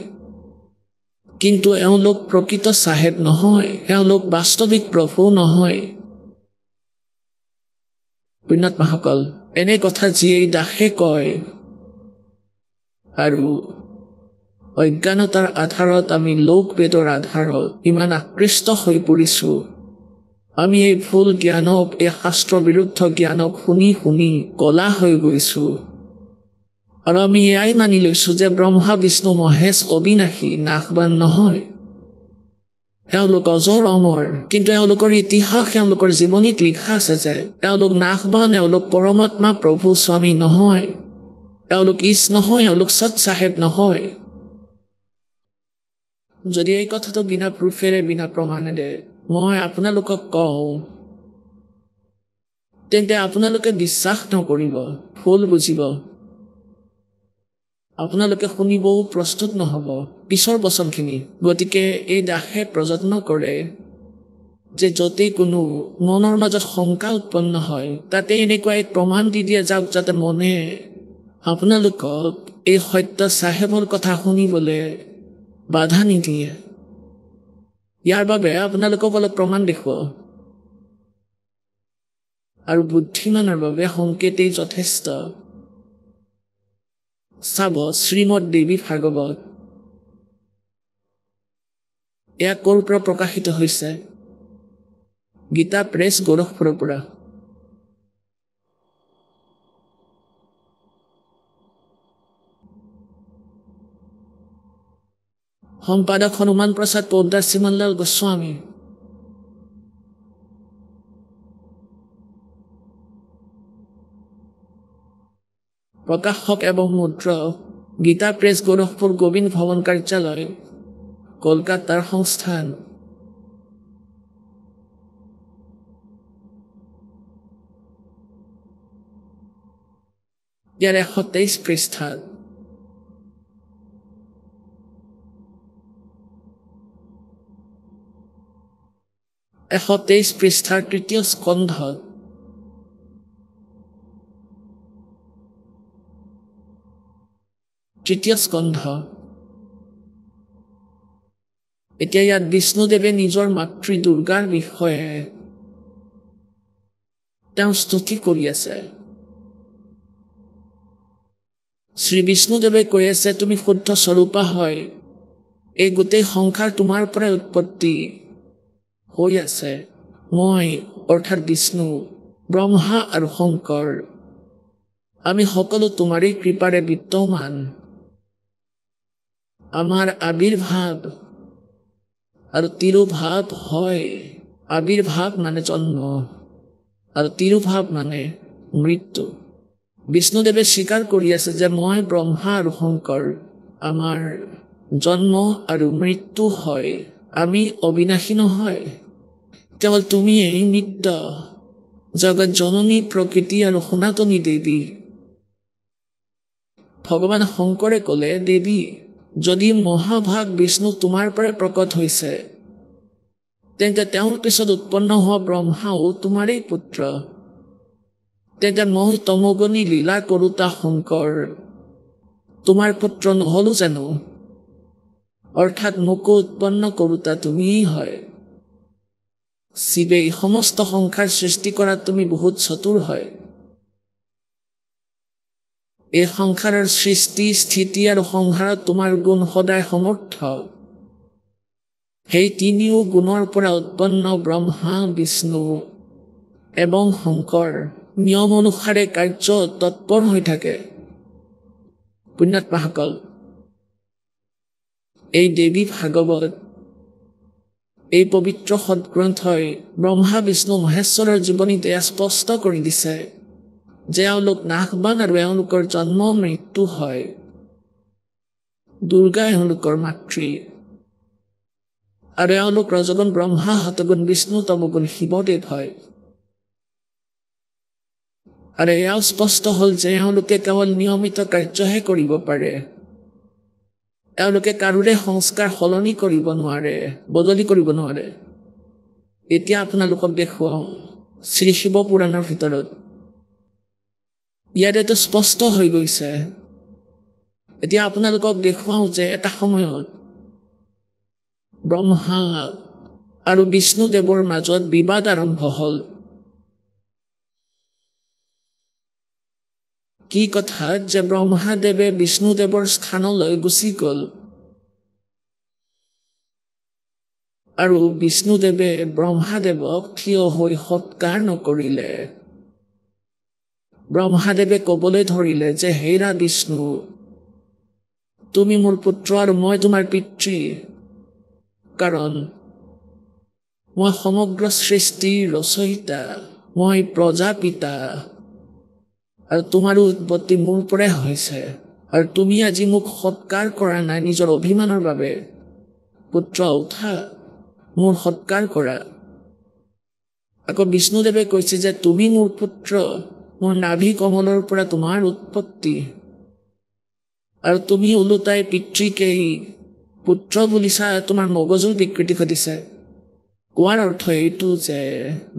কিন্তু এওঁলোক প্ৰকৃত চাহেব নহয় এওঁলোক বাস্তৱিক প্ৰভু নহয় পুণ্যাত্মাসকল এনে কথা যিয়ে দাসে কয় আৰু অজ্ঞানতাৰ আধাৰত আমি লোক বেদৰ আধাৰত ইমান আকৃষ্ট হৈ পৰিছোঁ আমি এই ভুল জ্ঞানক এই শাস্ত্ৰ বিৰুদ্ধ জ্ঞানক শুনি শুনি কলা হৈ গৈছোঁ আৰু আমি এয়াই মানি লৈছোঁ যে ব্ৰহ্মা বিষ্ণু মহেশ অবিনাশী নাশবান নহয় এওঁলোক অজৰ অমৰ কিন্তু এওঁলোকৰ ইতিহাস এওঁলোকৰ জীৱনীত লিখা আছে যে এওঁলোক নাশবান এওঁলোক পৰমাত্মা প্ৰভু স্বামী নহয় এওঁলোক ইছ নহয় এওঁলোক সৎ চাহেব নহয় যদি এই কথাটো বিনা প্ৰুফেৰে বিনা প্ৰমাণেৰে মই আপোনালোকক কওঁ তেন্তে আপোনালোকে বিশ্বাস নকৰিব ভুল বুজিব আপোনালোকে শুনিবও প্ৰস্তুত নহ'ব পিছৰ বচনখিনি গতিকে এই দাসে প্ৰযত্ন কৰে যে য'তে কোনো মনৰ মাজত শংকা উৎপন্ন হয় তাতে এনেকুৱা এক প্ৰমাণ দি দিয়ে যাওক যাতে মনে আপোনালোকক এই সত্য চাহেবৰ কথা শুনিবলৈ বাধা নিদিয়ে ইয়াৰ বাবে আপোনালোকক অলপ প্ৰমাণ দেখুৱাও আৰু বুদ্ধিমানৰ বাবে সংকেতেই যথেষ্ট চাব শ্ৰীমদ দেৱী ভাগৱত এয়া ক'ৰ পৰা প্ৰকাশিত হৈছে গীতা প্ৰেছ গোৰখপুৰৰ পৰা সম্পাদক হনুমান প্ৰসাদ পোদ্দাৰ শ্ৰীমনলাল গোস্বামী প্ৰকাশক এবং মুদ্ৰক গীতা প্ৰেছ গোৰখপুৰ গোবিন্দ ভৱন কাৰ্যালয় কলকাতাৰ সংস্থান ইয়াৰ 123 পৃষ্ঠাত 123 পৃষ্ঠাৰ তৃতীয় স্কন্ধত তৃতীয় স্কন্ধ এতিয়া ইয়াত বিষ্ণুদেৱে নিজৰ মাতৃ দুৰ্গাৰ বিষয়ে তেওঁ স্তুতি কৰি আছে শ্ৰী বিষ্ণুদেৱে কৈ আছে তুমি শুদ্ধ স্বৰূপা হয়, এই গোটেই সংসাৰ তোমাৰ পৰাই উৎপত্তি হৈ আছে। মই অৰ্থাৎ বিষ্ণু, ব্ৰহ্মা আৰু শংকৰ, আমি সকলো তোমাৰেই কৃপাৰে বিদ্যমান। আমাৰ আবিৰ্ভাৱ আৰু তিৰুভাৱ হয়। আবিৰ্ভাৱ মানে জন্ম আৰু তিৰুভাৱ মানে মৃত্যু। বিষ্ণুদেৱে স্বীকাৰ কৰি আছে যে মই ব্ৰহ্মা আৰু শংকৰ, আমাৰ জন্ম আৰু মৃত্যু হয়, আমি অবিনাশী নহয়। কেৱল তুমি এই নিত্য জগত জননী প্ৰকৃতি আৰু সনাতনী দেৱী। ভগৱান শংকৰে ক'লে, দেৱী যদি মহাভাগ বিষ্ণু তোমাৰ পৰাই প্ৰকট হৈছে, তেন্তে তেওঁৰ পিছত উৎপন্ন হোৱা ব্ৰহ্মাও তোমাৰেই পুত্ৰ। তেন্তে মই তমোগুণী লীলা কৰোতা শংকৰ তোমাৰ পুত্ৰ নহলো জানো? অৰ্থাৎ মোকো উৎপন্ন কৰোতা তুমিয়েই হয়। শিৱে এই সমস্ত সংসাৰ সৃষ্টি কৰাত তুমি বহুত চতুৰ হয়। এই সংসাৰৰ সৃষ্টি, স্থিতি আৰু সংহাৰত তোমাৰ গুণ সদায় সমৰ্থ। সেই তিনিও গুণৰ পৰা উৎপন্ন ব্ৰহ্মা, বিষ্ণু এবং শংকৰ নিয়ম অনুসাৰে কাৰ্য তৎপৰ হৈ থাকে। পুণ্যাত্মাসকল, এই দেৱী ভাগৱত, এই পবিত্ৰ সৎগ্ৰন্থই ব্ৰহ্মা, বিষ্ণু, মহেশ্বৰৰ জীৱনীতে স্পষ্ট কৰি দিছে যে এওঁলোক নাশবান আৰু এওঁলোকৰ জন্ম মৃত্যু হয়। দুৰ্গা এওঁলোকৰ মাতৃ আৰু এওঁলোক ৰজগুণ ব্ৰহ্মা, শতগুণ বিষ্ণু, তমগুণ শিৱদেৱ হয়। আৰু এয়াও স্পষ্ট হ'ল যে এওঁলোকে কেৱল নিয়মিত কাৰ্যহে কৰিব পাৰে। এওঁলোকে কাৰোৰে সংস্কাৰ সলনি কৰিব নোৱাৰে, বদলি কৰিব নোৱাৰে। এতিয়া আপোনালোকক দেখুৱাওঁ শ্ৰী শিৱ পুৰাণৰ ভিতৰত। ইয়াতেতো স্পষ্ট হৈ গৈছে। এতিয়া আপোনালোকক দেখুৱাওঁ যে এটা সময়ত ব্ৰহ্মা আৰু বিষ্ণুদেৱৰ মাজত বিবাদ আৰম্ভ হ'ল। কি কথা যে ব্ৰহ্মাদেৱে বিষ্ণুদেৱৰ স্থানলৈ গুচি গ'ল আৰু বিষ্ণুদেৱে ব্ৰহ্মাদেৱক থিয় হৈ সৎকাৰ নকৰিলে। ব্ৰহ্মাদেৱে ক'বলৈ ধৰিলে যে হেৰা বিষ্ণু, তুমি মোৰ পুত্ৰ আৰু মই তোমাৰ পিতৃ, কাৰণ মই সমগ্ৰ সৃষ্টিৰ ৰচয়িতা, মই প্ৰজাপিতা আৰু তোমাৰো উৎপত্তি মোৰ পৰাই হৈছে। আৰু তুমি আজি মোক সৎকাৰ কৰা নাই নিজৰ অভিমানৰ বাবে। পুত্ৰ উঠা, মোৰ সৎকাৰ কৰা। আকৌ বিষ্ণুদেৱে কৈছে যে তুমি মোৰ পুত্ৰ, মোৰ নাভি কমলৰ পৰা তোমাৰ উৎপত্তি, আৰু তুমি ওলোটাই পিতৃকেই পুত্ৰ বুলিছা, তোমাৰ মগজুৰ বিকৃতি ঘটিছে। কোৱাৰ অৰ্থ এইটো যে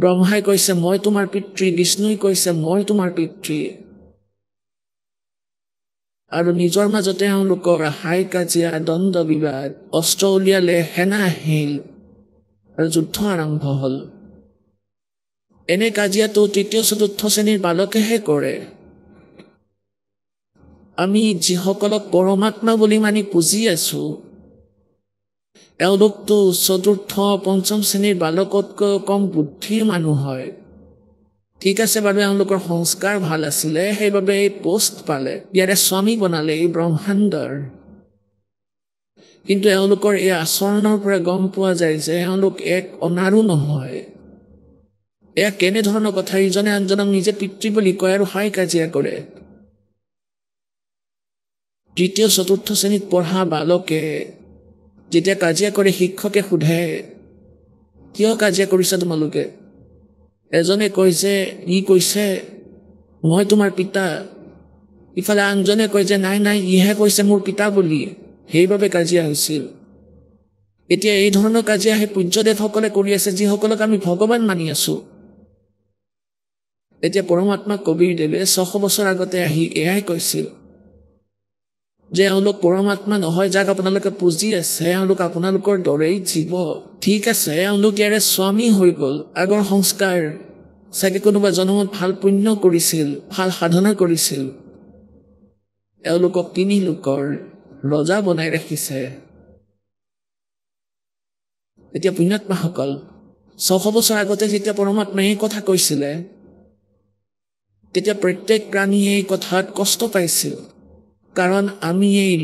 ব্ৰহ্মাই কৈছে মই তোমাৰ পিতৃ, বিষ্ণুই কৈছে মই তোমাৰ পিতৃ, আৰু নিজৰ মাজতে এওঁলোকৰ হাই কাজিয়া, দ্বন্দ্ব বিবাদ, অস্ত্ৰ উলিয়ালে, সেনা আহিল আৰু যুদ্ধ আৰম্ভ হ'ল। এনে কাজিয়াটো তৃতীয় চতুৰ্থ শ্ৰেণীৰ বালকেহে কৰে। আমি যিসকলক পৰমাত্মা বুলি মানি পুজি আছো, এওঁলোকতো চতুৰ্থ পঞ্চম শ্ৰেণীৰ বালকতকৈ কম বুদ্ধিৰ মানুহ হয়। ঠিক আছে বাৰু, এওঁলোকৰ সংস্কাৰ ভাল আছিলে, সেইবাবে এই পোষ্ট পালে, ইয়াৰে স্বামী বনালে এই ব্ৰহ্মাণ্ডৰ। কিন্তু এওঁলোকৰ এই আচৰণৰ পৰা গম পোৱা যায় যে এওঁলোক এক অনাৰো নহয়। এয়া কেনেধৰণৰ কথা, ইজনে আনজনক নিজে পিতৃ বুলি কয় আৰু হাই কাজিয়া কৰে। তৃতীয় চতুৰ্থ শ্ৰেণীত পঢ়া বালকে যেতিয়া কাজিয়া কৰে, শিক্ষকে সোধে কিয় কাজিয়া কৰিছা তোমালোকে? এজনে কৈছে, ই কৈছে মই তোমাৰ পিতা, ইফালে আনজনে কয় যে নাই নাই, ইহে কৈছে মোৰ পিতা বুলি, সেইবাবে কাজিয়া হৈছিল। এতিয়া এই ধৰণৰ কাজিয়া সেই পূজ্যদেৱসকলে কৰি আছে, যিসকলক আমি ভগৱান মানি আছো। এতিয়া পৰমাত্মা কবিৰদেৱে 600 বছৰ আগতে আহি এয়াই কৈছিল যে এওঁলোক পৰমাত্মা নহয়, যাক আপোনালোকে পুজি আছে, এওঁলোক আপোনালোকৰ দৰেই জীৱ। ঠিক আছে, এওঁলোক ইয়াৰে স্বামী হৈ গ'ল, আগৰ সংস্কাৰ চাগে কোনোবা জন্মত ভাল পুণ্য কৰিছিল, ভাল সাধনা কৰিছিল, এওঁলোকক 3 লোকৰ ৰজা বনাই ৰাখিছে। এতিয়া পুণ্যাত্মাসকল 600 বছৰ আগতে যেতিয়া পৰমাত্মাই এই কথা কৈছিলে তেতিয়া প্ৰত্যেক প্ৰাণীয়ে এই কথাত কষ্ট পাইছিল, কাৰণ আমি এই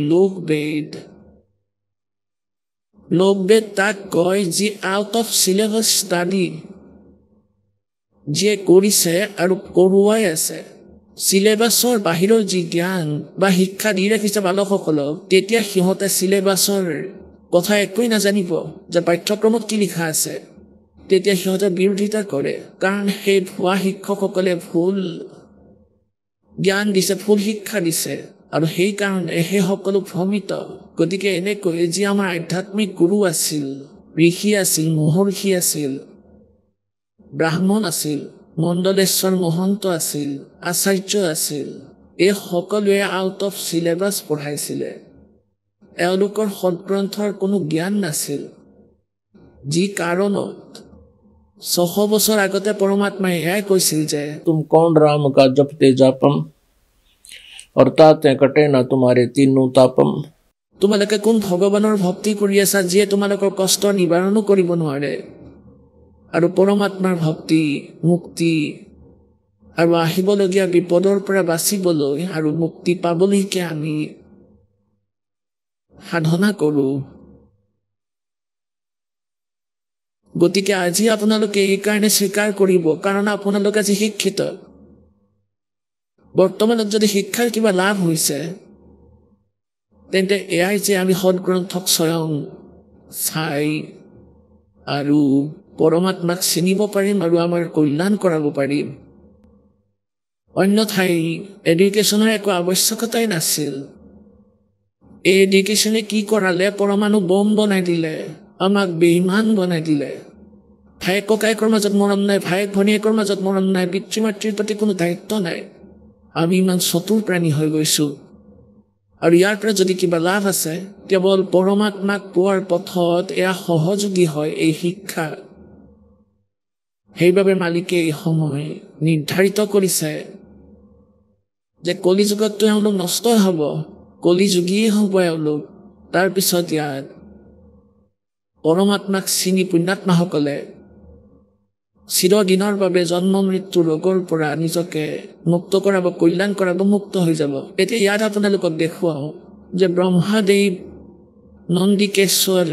লোকবেদ তাক কয় যি আউট অফ চিলেবাছ ষ্টাডি, যিয়ে কৰিছে আৰু কৰোৱাই আছে। চিলেবাছৰ বাহিৰৰ যি জ্ঞান বা শিক্ষা দি ৰাখিছে বালকসকলক, তেতিয়া সিহঁতে চিলেবাছৰ কথা একোৱেই নাজানিব যে পাঠ্যক্ৰমত কি লিখা আছে। তেতিয়া সিহঁতে বিৰোধিতা কৰে, কাৰণ সেই ভুৱা শিক্ষকসকলে ভুল জ্ঞান দিছে, ভুল শিক্ষা দিছে, আৰু সেইকাৰণে সেই সকলো ভ্ৰমিত। গতিকে এনেকৈ যি আমাৰ আধ্যাত্মিক গুৰু আছিল, ঋষি আছিল, মহৰ্ষি আছিল, ব্ৰাহ্মণ আছিল, মণ্ডলেশ্বৰ মহন্ত আছিল, আচাৰ্য আছিল, এই সকলোৱে আউট অফ চিলেবাছ পঢ়াইছিলে। এওঁলোকৰ সদগ্ৰন্থৰ কোনো জ্ঞান নাছিল, যি কাৰণত 600 বছৰ আগতে পৰমাত্মাই এয়াই কৈছিল যে तुम कौन राम का जपते जापम और ताते कटे ना तुम्हारे तीनों तापम। তোমালোকে কোন ভগৱানৰ ভক্তি কৰি আছা যিয়ে তোমালোকৰ কষ্ট নিবাৰণো কৰিব নোৱাৰে। আৰু পৰমাত্মাৰ ভক্তি, মুক্তি আৰু আহিবলগীয়া বিপদৰ পৰা বাচিবলৈ আৰু মুক্তি পাবলৈকে আমি সাধনা কৰোঁ। গতিকে আজি আপোনালোকে এইকাৰণে স্বীকাৰ কৰিব, কাৰণ আপোনালোক আজি শিক্ষিত। বৰ্তমানত যদি শিক্ষাৰ কিবা লাভ হৈছে তেন্তে এয়াই যে আমি সদগ্ৰন্থক স্বয়ং চাই আৰু পৰমাত্মাক চিনিব পাৰিম আৰু আমাৰ কল্যাণ কৰাব পাৰিম। অন্যথাই এডুকেশ্যনৰ একো আৱশ্যকতাই নাছিল। এই এডুকেশ্যনে কি কৰালে? পৰমাণু বম বনাই দিলে, আমাক বেইমান বনাই দিলে। ভায়েক ককায়েকৰ মাজত মৰম নাই, ভায়েক ভনীয়েকৰ মাজত মৰম নাই, পিতৃ মাতৃৰ প্ৰতি কোনো দায়িত্ব নাই। আমি ইমান চতুৰ প্ৰাণী হৈ গৈছোঁ। আৰু ইয়াৰ পৰা যদি কিবা লাভ আছে, কেৱল পৰমাত্মাক পোৱাৰ পথত এয়া সহযোগী হয় এই শিক্ষা। সেইবাবে মালিকে এই সময় নিৰ্ধাৰিত কৰিছে যে কলিযুগততো এওঁলোক নষ্টই হ'ব, কলিযুগীয়ে হ'ব এওঁলোক। তাৰপিছত ইয়াত পৰমাত্মাক চিনি পুণ্যাত্মাসকলে চিৰদিনৰ বাবে জন্ম মৃত্যু ৰোগৰ পৰা নিজকে মুক্ত কৰাব, কল্যাণ কৰাব, মুক্ত হৈ যাব। এতিয়া ইয়াত আপোনালোকক দেখুৱাওঁ যে ব্ৰহ্মাদেৱ নন্দিকেশ্বৰ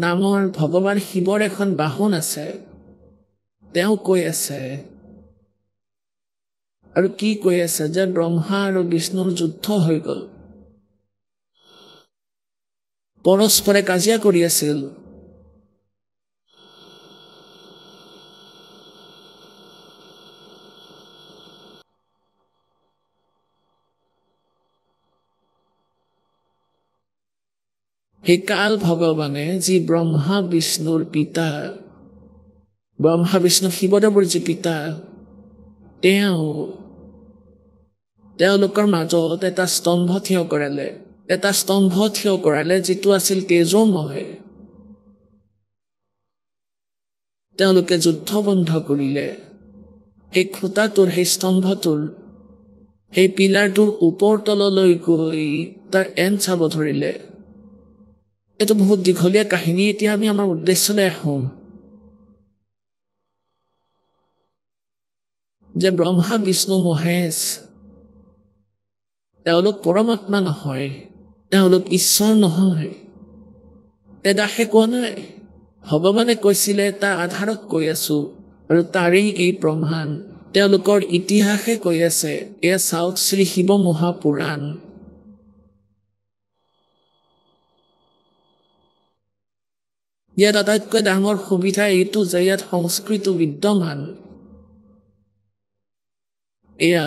নামৰ ভগৱান শিৱৰ এখন বাহন আছে। তেওঁ কৈ আছে, আৰু কি কৈ আছে, যে ব্ৰহ্মা আৰু বিষ্ণুৰ যুদ্ধ হৈ গ'ল, পৰস্পৰে কাজিয়া কৰি আছিল। সেই কাল ভগৱানে যি ব্ৰহ্মা বিষ্ণুৰ পিতা, ব্ৰহ্মা বিষ্ণু শিৱদেৱৰ যি পিতা, তেওঁলোকৰ মাজত এটা স্তম্ভ থিয় কৰালে, যিটো আছিল তেজোময়। তেওঁলোকে যুদ্ধ বন্ধ কৰিলে। সেই খুঁটাটোৰ, সেই স্তম্ভটোৰ, সেই পিলাৰটোৰ ওপৰ তললৈ গৈ তাৰ এণ্ড চাব ধৰিলে। এইটো বহুত দীঘলীয়া কাহিনী। এতিয়া আমি আমাৰ উদ্দেশ্যলৈ আহোঁ যে ব্ৰহ্মা বিষ্ণু মহেশ তেওঁলোক পৰমাত্মা নহয়, তেওঁলোক ঈশ্বৰ নহয়। দাসে কোৱা নাই, ভগৱানে কৈছিলে, তাৰ আধাৰত কৈ আছো, আৰু তাৰেই এই প্ৰমাণ। তেওঁলোকৰ ইতিহাসে কৈ আছে। এয়া চাওক শ্ৰী শিৱ মহাপুৰাণ। ইয়াত আটাইতকৈ ডাঙৰ সুবিধা এইটো যে ইয়াত সংস্কৃত বিদ্যমান। এয়া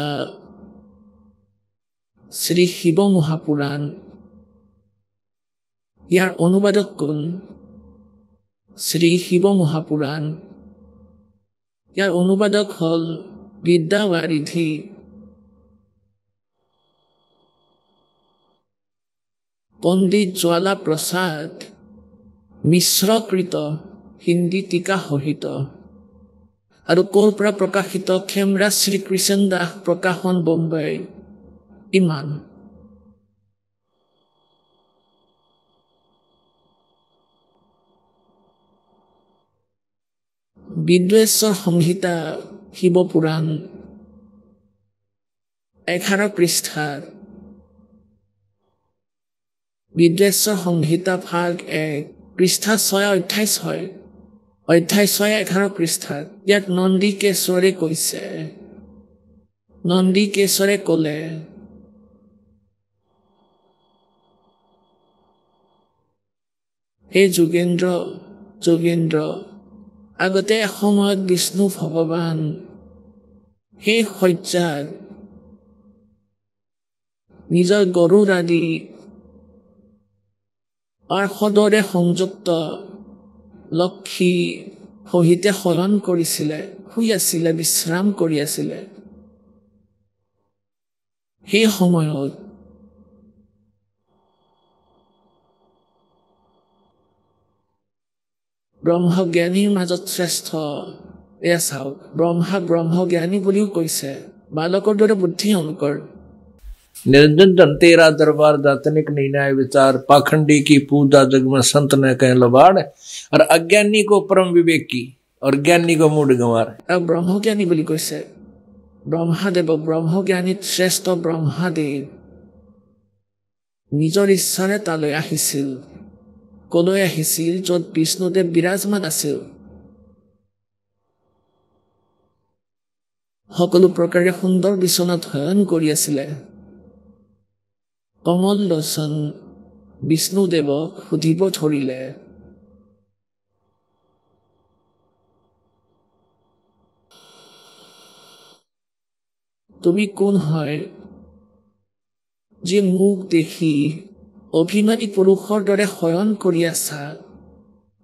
শ্ৰী শিৱ মহাপুৰাণ। ইয়াৰ অনুবাদক কোন? শ্ৰী শিৱ মহাপুৰাণ। ইয়াৰ অনুবাদক হ'ল বিদ্যাৱাৰিধি। পণ্ডিত জ্বালা প্ৰসাদ মিশ্ৰকৃত হিন্দী টিকা সহিত। আৰু ক'ৰ পৰা প্ৰকাশিত? খেমৰাজ শ্ৰী কৃষ্ণ দাস প্ৰকাশন, বোম্বাই। ইমান বিদ্বেশ্বৰ সংহিতা শিৱপুৰাণ 11 পৃষ্ঠাৰ বিদ্বেশ্বৰ সংহিতা ভাগ 1 পৃষ্ঠা 6 অধ্যায় 6 অধ্যায় 6 11 পৃষ্ঠাত ইয়াত নন্দিকেশ্বৰে কৈছে নন্দিকেশ্বৰে ক'লে হে যোগেন্দ্ৰ আগতে এসময়ত বিষ্ণু ভগৱান সেই শয্যাৰ নিজৰ গৰুৰ আদি সদৰে সংযুক্ত লক্ষী সহিতে শয়ন কৰিছিলে শুই আছিলে বিশ্ৰাম কৰি আছিলে সেই সময়ত ব্ৰহ্মজ্ঞানীৰ মাজত শ্ৰেষ্ঠ এয়া চাওক ব্ৰহ্মজ্ঞানী বুলিও কৈছে বালকৰ দৰে বুদ্ধি অংকৰ निर्जन तेरा दरबार दातनिक निर्णय विचार पाखंडी की पूजा जग में संत ने कह लबाड़ और अज्ञानी को परम विवेकी और ज्ञानी को मूड गंवार ব্ৰহ্মজ্ঞানী বুলি কৈছে ব্ৰহ্মজ্ঞানীত শ্ৰেষ্ঠ ব্ৰহ্মদেৱ নিজৰ ইচ্ছাৰে তালৈ আহিছিল কলৈ আহিছিল য'ত বিষ্ণুদেৱ বিৰাজমান আছিল সকলো প্ৰকাৰে সুন্দৰ বিচনাত শয়ন কৰি আছিলে কমল লোচন বিষ্ণুদেৱক সুধিব ধৰিলে তুমি কোন হয় যে মোক দেখি অভিমানী পুৰুষৰ দৰে শয়ন কৰি আছা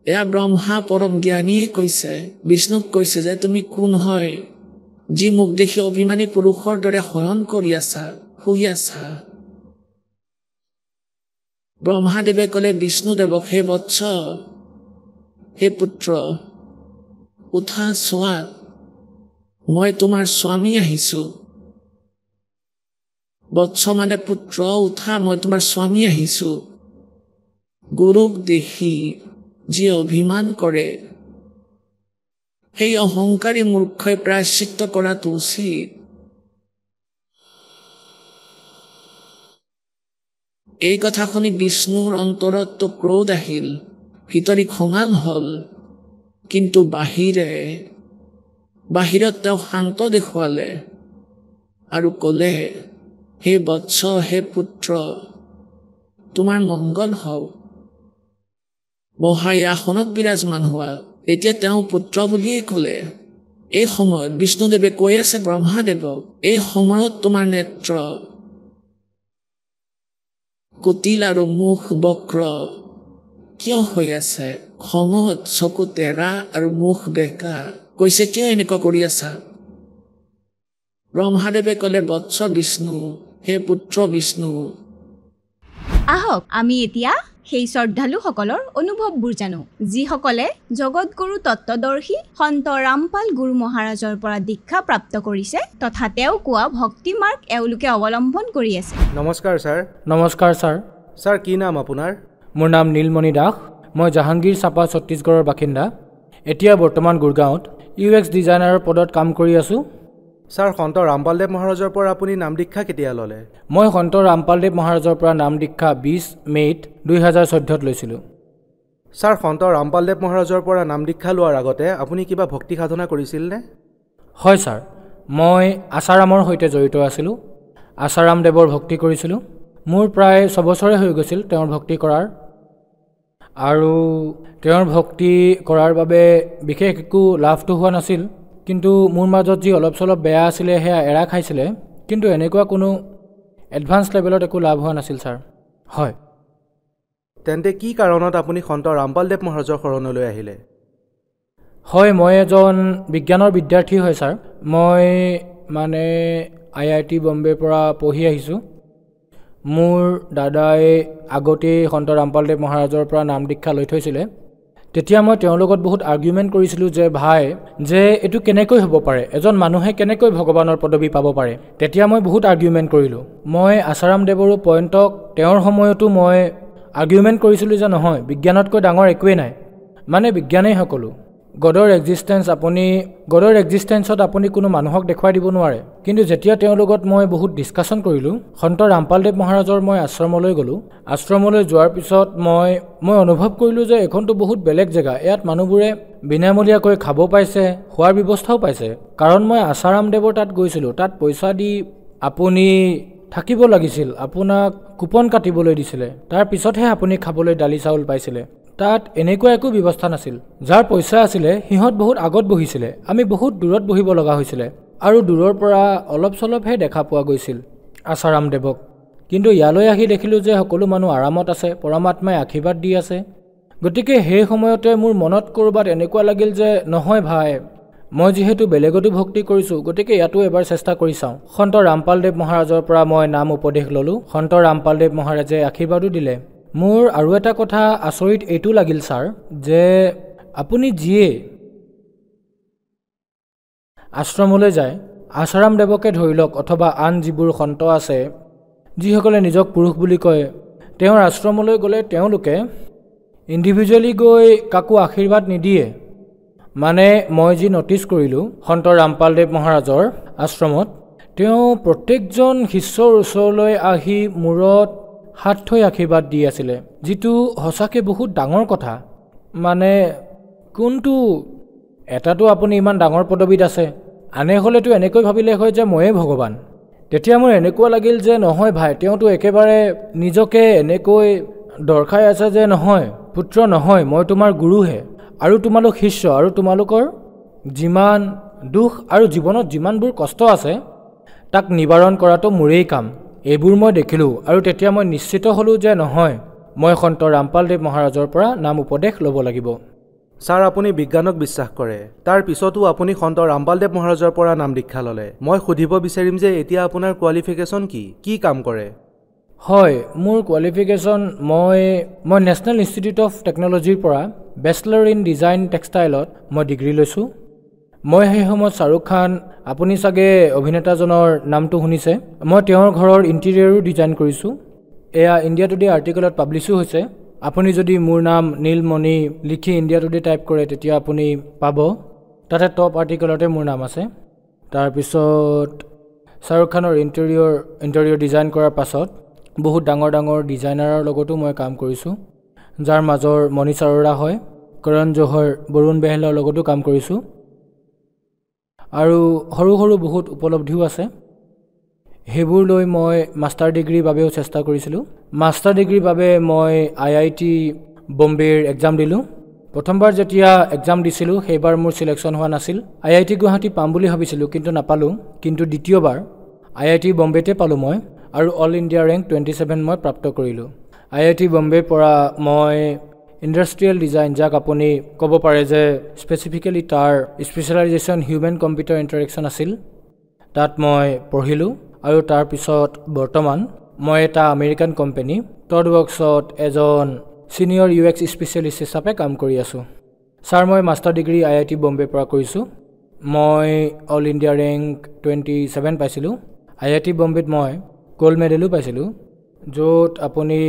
এয়া ব্ৰহ্মা পৰম জ্ঞানীয়ে কৈছে বিষ্ণুক কৈছে যে তুমি কোন হয় যি মোক দেখি অভিমানী পুৰুষৰ দৰে শয়ন কৰি আছা শুই আছা ব্ৰহ্মাদেৱে ক'লে বিষ্ণুদেৱক হে বৎস হে পুত্ৰ উঠা চোৱা মই তোমাৰ স্বামী আহিছো বৎস মানে পুত্ৰ উঠা মই তোমাৰ স্বামী আহিছো গুৰুক দেখি যি অভিমান কৰে সেই অহংকাৰী মূৰ্খই প্ৰায়শ্চিত্ত কৰাটো উচিত এই কথা শুনি বিষ্ণুৰ অন্তৰত ক্ৰোধ আহিল ভিতৰি খঙাল হ'ল কিন্তু বাহিৰত তেওঁ শান্ত দেখুৱালে আৰু ক'লে হে বৎস হে পুত্ৰ তোমাৰ মংগল হওক বহাই আসনত বিৰাজমান হোৱা এতিয়া তেওঁ পুত্ৰ বুলিয়ে ক'লে এই সময়ত বিষ্ণুদেৱে কৈ আছে ব্ৰহ্মাদেৱক এই সময়ত তোমাৰ নেত্ৰ কুটিল আৰু মুখ বক্ৰ কিয় হৈ আছে খঙত চকু টেৰা আৰু মুখ বেকা কৈছে কিয় এনেকুৱা কৰি আছা ব্ৰহ্মাদেৱে ক'লে বৎস বিষ্ণু হে পুত্ৰ বিষ্ণু আহক আমি এতিয়া সেই শ্ৰদ্ধালুসকলৰ অনুভৱবোৰ জানো যিসকলে জগতগুৰু তত্ত্বদৰ্শী সন্ত ৰামপাল গুৰু মহাৰাজৰ পৰা দীক্ষা প্ৰাপ্ত কৰিছে তথা তেওঁ কোৱা ভক্তি মাৰ্গ এওঁলোকে অৱলম্বন কৰি আছে নমস্কাৰ ছাৰ নমস্কাৰ ছাৰ ছাৰ কি নাম আপোনাৰ মোৰ নাম নীলমণি দাস মই জাহাংগীৰ চাপা ছত্তীশগড়ৰ বাসিন্দা এতিয়া বৰ্তমান গুৰগাঁৱত UX ডিজাইনাৰৰ পদত কাম কৰি আছোঁ ছাৰ সন্ত ৰামপালদেৱ মহাৰাজৰ পৰা আপুনি নাম দীক্ষা কেতিয়া ল'লে মই সন্ত ৰামপালদেৱ মহাৰাজৰ পৰা নাম দীক্ষা 20 মে'ত 2014ত লৈছিলোঁ ছাৰ সন্ত ৰামপালদেৱ মহাৰাজৰ পৰা নাম দীক্ষা লোৱাৰ আগতে আপুনি কিবা ভক্তি সাধনা কৰিছিলনে হয় ছাৰ মই আসাৰামৰ সৈতে জড়িত আছিলোঁ আসাৰাম দেৱৰ ভক্তি কৰিছিলোঁ মোৰ প্ৰায় 6 বছৰে হৈ গৈছিল তেওঁৰ ভক্তি কৰাৰ আৰু তেওঁৰ ভক্তি কৰাৰ বাবে বিশেষ একো লাভটো হোৱা নাছিল কিন্তু মোৰ মাজত যি অলপ চলপ বেয়া আছিলে সেয়া এৰা খাইছিলে কিন্তু এনেকুৱা কোনো এডভান্স লেভেলত একো লাভ হোৱা নাছিল ছাৰ হয় তেন্তে কি কাৰণত আপুনি সন্ত ৰামপালদেৱ মহাৰাজৰ শৰণলৈ আহিলে হয় মই এজন বিজ্ঞানৰ বিদ্যাৰ্থী হয় ছাৰ মই মানে IIT বম্বেৰ পৰা পঢ়ি আহিছোঁ মোৰ দাদাই আগতেই সন্ত ৰামপালদেৱ মহাৰাজৰ পৰা নাম দীক্ষা লৈ থৈছিলে তেতিয়া মই তেওঁৰ লগত বহুত আৰ্গুমেণ্ট কৰিছিলোঁ যে ভাই যে এইটো কেনেকৈ হ'ব পাৰে, এজন মানুহে কেনেকৈ ভগৱানৰ পদবী পাব পাৰে। তেতিয়া মই বহুত আৰ্গুমেণ্ট কৰিলোঁ। মই আচাৰাম দেৱৰো পইণ্টক তেওঁৰ সময়তো মই আৰ্গুমেণ্ট কৰিছিলোঁ যে নহয়, বিজ্ঞানতকৈ ডাঙৰ একোৱেই নাই, মানে বিজ্ঞানেই সকলো। গডৰ এক্সিষ্টেঞ্চত আপুনি কোনো মানুহক দেখুৱাই দিব নোৱাৰে। কিন্তু যেতিয়া তেওঁৰ লগত মই বহুত ডিছকাশ্যন কৰিলোঁ, সন্ত ৰামপালদেৱ মহাৰাজৰ মই আশ্ৰমলৈ গ'লোঁ। আশ্ৰমলৈ যোৱাৰ পিছত মই অনুভৱ কৰিলোঁ যে এইখনতো বহুত বেলেগ জেগা, ইয়াত মানুহবোৰে বিনামূলীয়াকৈ খাব পাইছে, খোৱাৰ ব্যৱস্থাও পাইছে। কাৰণ মই আচাৰাম দেৱৰ তাত গৈছিলোঁ, তাত পইচা দি আপুনি থাকিব লাগিছিল, আপোনাক কুপন কাটিবলৈ দিছিলে, তাৰ পিছতহে আপুনি খাবলৈ দালি চাউল পাইছিলে। তাত এনেকুৱা একো ব্যৱস্থা নাছিল। যাৰ পইচা আছিলে সিহঁত বহুত আগত বহিছিলে, আমি বহুত দূৰত বহিব লগা হৈছিলে আৰু দূৰৰ পৰা অলপ চলপহে দেখা পোৱা গৈছিল আচাৰাম দেৱক। কিন্তু ইয়ালৈ আহি দেখিলোঁ যে সকলো মানুহ আৰামত আছে, পৰমাত্মাই আশীৰ্বাদ দি আছে। গতিকে সেই সময়তে মোৰ মনত ক'ৰবাত এনেকুৱা লাগিল যে নহয় ভাই, মই যিহেতু বেলেগতো ভক্তি কৰিছোঁ, গতিকে ইয়াতো এবাৰ চেষ্টা কৰি চাওঁ। সন্ত ৰামপালদেৱ মহাৰাজৰ পৰা মই নাম উপদেশ ল'লোঁ। সন্ত ৰামপালদেৱ মহাৰাজে আশীৰ্বাদো দিলে। মোৰ আৰু এটা কথা আচৰিত এইটো লাগিল ছাৰ, যে আপুনি যিয়ে আশ্ৰমলৈ যায়, আচাৰাম দেৱকে ধৰি লওক অথবা আন যিবোৰ সন্ত আছে যিসকলে নিজক পুৰুষ বুলি কয়, তেওঁৰ আশ্ৰমলৈ গ'লে তেওঁলোকে ইণ্ডিভিজুৱেলি গৈ কাকো আশীৰ্বাদ নিদিয়ে। মানে মই যি ন'টিছ কৰিলোঁ সন্ত ৰামপালদেৱ মহাৰাজৰ আশ্ৰমত, তেওঁ প্ৰত্যেকজন শিষ্যৰ ওচৰলৈ আহি মূৰত হাত থৈ আশীৰ্বাদ দি আছিলে, যিটো সঁচাকৈ বহুত ডাঙৰ কথা। মানে কোনটো এটাতো আপুনি ইমান ডাঙৰ পদবীত আছে, আনে হ'লেতো এনেকৈ ভাবিলে হয় যে ময়ে ভগৱান। তেতিয়া মোৰ এনেকুৱা লাগিল যে নহয় ভাই, তেওঁতো একেবাৰে নিজকে এনেকৈ দৰ্শাই আছে যে নহয় পুত্ৰ নহয়, মই তোমাৰ গুৰুহে, আৰু তোমালোক শিষ্য, আৰু তোমালোকৰ যিমান দুখ আৰু জীৱনত যিমানবোৰ কষ্ট আছে তাক নিবাৰণ কৰাটো মোৰেই কাম। এইবোৰ মই দেখিলোঁ আৰু তেতিয়া মই নিশ্চিত হ'লোঁ যে নহয়, মই সন্ত ৰামপালদেৱ মহাৰাজৰ পৰা নাম উপদেশ ল'ব লাগিব। ছাৰ, আপুনি বিজ্ঞানক বিশ্বাস কৰে, তাৰ পিছতো আপুনি সন্ত ৰামপালদেৱ মহাৰাজৰ পৰা নাম দীক্ষা ল'লে। মই সুধিব বিচাৰিম যে এতিয়া আপোনাৰ কোৱালিফিকেশ্যন কি কাম কৰে? হয়, মোৰ কোৱালিফিকেশ্যন মই নেশ্যনেল ইনষ্টিটিউট অফ টেকন'লজিৰ পৰা বেচেলৰ ইন ডিজাইন টেক্সটাইলত মই ডিগ্ৰী লৈছোঁ। মই সেই সময়ত শ্বাহৰুখ খান, আপুনি চাগে অভিনেতাজনৰ নামটো শুনিছে, মই তেওঁৰ ঘৰৰ ইণ্টেৰিয়ৰো ডিজাইন কৰিছোঁ। এয়া ইণ্ডিয়া টুডে আৰ্টিকলত পাব্লিছো হৈছে। আপুনি যদি মোৰ নাম নীলমণি লিখি ইণ্ডিয়া টুডে টাইপ কৰে তেতিয়া আপুনি পাব, তাতে টপ আৰ্টিকলতে মোৰ নাম আছে। তাৰপিছত শ্বাহৰুখ খানৰ ইণ্টেৰিয়ৰ ডিজাইন কৰাৰ পাছত বহুত ডাঙৰ ডাঙৰ ডিজাইনাৰৰ লগতো মই কাম কৰিছোঁ, যাৰ মাজৰ মনীষ আৰোৰা হয়, কৰণ জোহৰ, বৰুণ বেহলৰ লগতো কাম কৰিছোঁ, আৰু সৰু সৰু বহুত উপলব্ধিও আছে। সেইবোৰ লৈ মই মাষ্টাৰ ডিগ্ৰীৰ বাবেও চেষ্টা কৰিছিলোঁ। মাষ্টাৰ ডিগ্ৰীৰ বাবে মই IIT বম্বেৰ এক্সাম দিলোঁ। প্ৰথমবাৰ যেতিয়া এক্সাম দিছিলোঁ সেইবাৰ মোৰ চিলেকশ্যন হোৱা নাছিল। IIT গুৱাহাটী পাম বুলি ভাবিছিলোঁ কিন্তু নাপালোঁ। কিন্তু দ্বিতীয়বাৰ IIT বম্বেতে পালোঁ মই, আৰু অল ইণ্ডিয়া ৰেংক 27 মই প্ৰাপ্ত কৰিলোঁ। IIT বম্বেৰ পৰা মই ইণ্ডাষ্ট্ৰিয়েল ডিজাইন, যাক আপুনি ক'ব পাৰে যে স্পেচিফিকেলি তাৰ স্পেচিয়েলাইজেশ্যন হিউমেন কম্পিউটাৰ ইণ্টাৰেকশ্যন আছিল, তাত মই পঢ়িলোঁ। আৰু তাৰপিছত বৰ্তমান মই এটা আমেৰিকান কোম্পানী টডৱৰ্কছত এজন ছিনিয়ৰ UX স্পেচিয়েলিষ্ট হিচাপে কাম কৰি আছোঁ। ছাৰ, মই মাষ্টাৰ ডিগ্ৰী IIT বম্বেৰ পৰা কৰিছোঁ। মই অল ইণ্ডিয়া ৰেংক 27 পাইছিলোঁ। IIT বম্বেত মই গ'ল্ড মেডেলো পাইছিলোঁ, য'ত আপুনি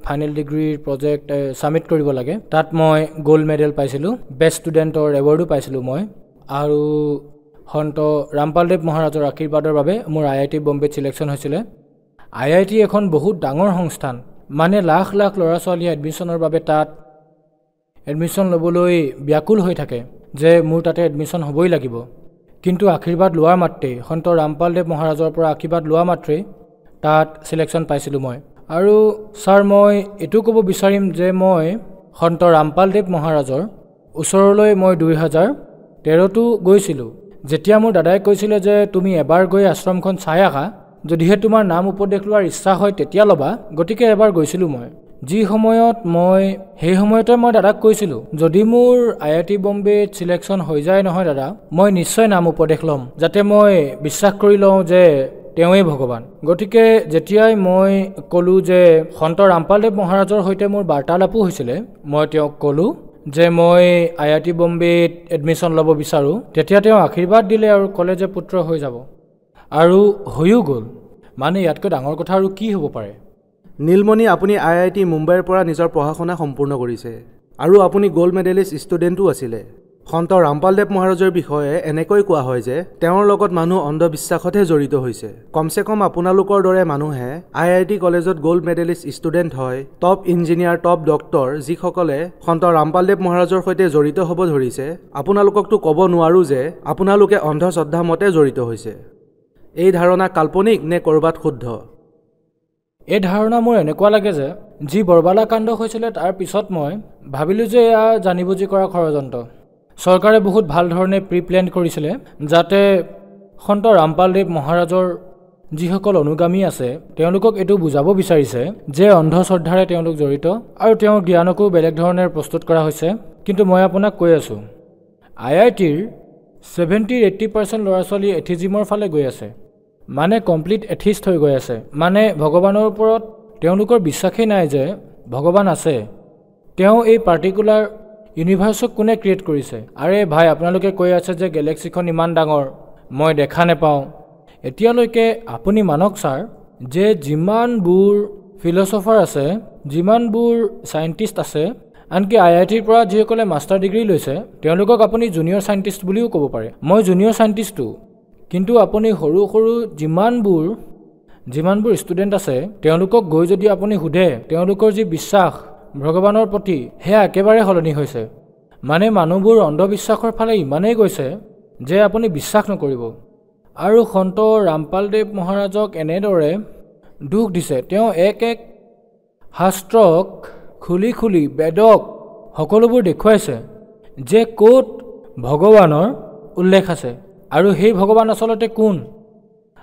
ফাইনেল ডিগ্ৰীৰ প্ৰজেক্ট ছাবমিট কৰিব লাগে, তাত মই গ'ল্ড মেডেল পাইছিলোঁ। বেষ্ট ষ্টুডেণ্টৰ এৱাৰ্ডো পাইছিলোঁ মই। আৰু সন্ত ৰামপালদেৱ মহাৰাজৰ আশীৰ্বাদৰ বাবে মোৰ IIT বম্বেত চিলেকশ্যন হৈছিলে। IIT এখন বহুত ডাঙৰ সংস্থান, মানে লাখ লাখ ল'ৰা ছোৱালীয়ে এডমিশ্যনৰ বাবে তাত এডমিশ্যন ল'বলৈ ব্যাকুল হৈ থাকে যে মোৰ তাতে এডমিশ্যন হ'বই লাগিব। কিন্তু আশীৰ্বাদ লোৱাৰ মাত্ৰেই, সন্ত ৰামপালদেৱ মহাৰাজৰ পৰা আশীৰ্বাদ লোৱা মাত্ৰেই তাত চিলেকশ্যন পাইছিলোঁ মই। আৰু ছাৰ, মই এইটো ক'ব বিচাৰিম যে মই সন্ত ৰামপালদেৱ মহাৰাজৰ ওচৰলৈ মই 2013তো গৈছিলোঁ। যেতিয়া মোৰ দাদাই কৈছিলে যে তুমি এবাৰ গৈ আশ্ৰমখন চাই আহা, যদিহে তোমাৰ নাম উপদেশ লোৱাৰ ইচ্ছা হয় তেতিয়া ল'বা, গতিকে এবাৰ গৈছিলোঁ মই। সেই সময়তে মই দাদাক কৈছিলোঁ, যদি মোৰ IIT বম্বেত চিলেকশ্যন হৈ যায় নহয় দাদা, মই নিশ্চয় নাম উপদেশ ল'ম, যাতে মই বিশ্বাস কৰি লওঁ যে তেওঁৱেই ভগৱান। গতিকে যেতিয়াই মই ক'লোঁ যে সন্ত ৰামপালদেৱ মহাৰাজৰ সৈতে মোৰ বাৰ্তালাপো হৈছিলে, মই তেওঁক ক'লোঁ যে মই IIT বম্বেত এডমিশ্যন ল'ব বিচাৰোঁ তেতিয়া তেওঁ আশীৰ্বাদ দিলে আৰু ক'লে যে পুত্ৰ হৈ যাব আৰু হৈও গ'ল মানে ইয়াতকৈ ডাঙৰ কথা আৰু কি হ'ব পাৰে নীলমণি আপুনি IIT মুম্বাইৰ পৰা নিজৰ পঢ়া শুনা সম্পূৰ্ণ কৰিছে আৰু আপুনি গোল্ড মেডেলিষ্ট ষ্টুডেণ্টো আছিলে সন্ত ৰামপালদেৱ মহাৰাজৰ বিষয়ে এনেকৈ কোৱা হয় যে তেওঁৰ লগত মানুহ অন্ধবিশ্বাসতহে জড়িত হৈছে কমসে কম আপোনালোকৰ দৰে মানুহে IIT কলেজত গোল্ড মেডেলিষ্ট ষ্টুডেণ্ট হয় টপ ইঞ্জিনিয়াৰ টপ ডক্টৰ যিসকলে সন্ত ৰামপালদেৱ মহাৰাজৰ সৈতে জড়িত হ'ব ধৰিছে আপোনালোককতো ক'ব নোৱাৰোঁ যে আপোনালোকে অন্ধশ্ৰদ্ধা মতে জড়িত হৈছে এই ধাৰণা কাল্পনিক নে ক'ৰবাত শুদ্ধ এই ধাৰণা মোৰ এনেকুৱা লাগে যে যি বৰবালা কাণ্ড হৈছিলে তাৰ পিছত মই ভাবিলোঁ যে এয়া জানি বুজি কৰা ষড়যন্ত্ৰ চৰকাৰে বহুত ভাল ধৰণে প্ৰিপ্লেন কৰিছিলে যাতে সন্ত ৰামপালদেৱ মহাৰাজৰ যিসকল অনুগামী আছে তেওঁলোকক এইটো বুজাব বিচাৰিছে যে অন্ধশ্ৰদ্ধাৰে তেওঁলোক জড়িত আৰু তেওঁৰ জ্ঞানকো বেলেগ ধৰণে প্ৰস্তুত কৰা হৈছে কিন্তু মই আপোনাক কৈ আছোঁ IITৰ 70-80% ল'ৰা ছোৱালী এথিজিমৰ ফালে গৈ আছে মানে কমপ্লিট এথিষ্ট হৈ গৈ আছে মানে ভগৱানৰ ওপৰত তেওঁলোকৰ বিশ্বাসেই নাই যে ভগৱান আছে তেওঁ এই পাৰ্টিকুলাৰ ইউনিভাৰ্সক কোনে ক্ৰিয়েট কৰিছে আৰে ভাই আপোনালোকে কৈ আছে যে গেলেক্সিখন ইমান ডাঙৰ মই দেখা নেপাওঁ এতিয়ালৈকে আপুনি মানক ছাৰ যে যিমানবোৰ ফিলচফাৰ আছে যিমানবোৰ সাইণ্টিষ্ট আছে আনকি IITৰ পৰা যিসকলে মাষ্টাৰ ডিগ্ৰী লৈছে তেওঁলোকক আপুনি জুনিয়ৰ সাইণ্টিষ্ট বুলিও ক'ব পাৰে মই জুনিয়ৰ সাইণ্টিষ্টটো কিন্তু আপুনি সৰু সৰু যিমানবোৰ ষ্টুডেণ্ট আছে তেওঁলোকক গৈ যদি আপুনি সোধে তেওঁলোকৰ যি বিশ্বাস ভগৱানৰ প্ৰতি হেয়া একেবাৰে সলনি হৈছে মানে মানুহবোৰ অন্ধবিশ্বাসৰ ফালে ইমানেই গৈছে যে আপুনি বিশ্বাস নকৰিব আৰু সন্ত ৰামপালদেৱ মহাৰাজক এনেদৰে দুখ দিছে তেওঁ এক শাস্ত্ৰক খুলি বেদক সকলোবোৰ দেখুৱাইছে যে ক'ত ভগৱানৰ উল্লেখ আছে আৰু সেই ভগৱান আচলতে কোন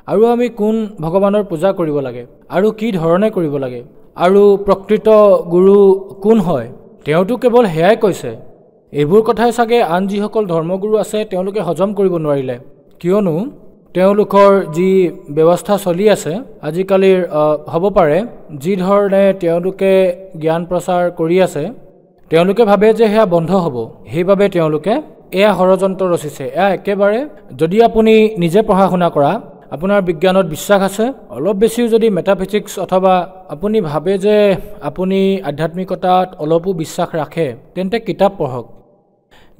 আৰু আমি কোন ভগৱানৰ পূজা কৰিব লাগে আৰু কি ধৰণে কৰিব লাগে আৰু প্ৰকৃত গুৰু কোন হয় তেওঁতো কেৱল হেয়াই কৈছে এইবোৰ কথাই চাগে আন যিসকল ধৰ্মগুৰু আছে তেওঁলোকে হজম কৰিব নোৱাৰিলে কিয়নো তেওঁলোকৰ যি ব্যৱস্থা চলি আছে আজিকালিৰ হ'ব পাৰে যি ধৰণে তেওঁলোকে জ্ঞান প্ৰচাৰ কৰি আছে তেওঁলোকে ভাবে যে হেয়া বন্ধ হ'ব সেইবাবে তেওঁলোকে এয়া ষড়যন্ত্ৰ ৰচিছে এয়া একেবাৰে যদি আপুনি নিজে পঢ়া শুনা কৰা আপোনাৰ বিজ্ঞানত বিশ্বাস আছে অলপ বেছিও যদি মেটাফিজিক্স অথবা আপুনি ভাবে যে আপুনি আধ্যাত্মিকতাত অলপো বিশ্বাস ৰাখে তেন্তে কিতাপ পঢ়ক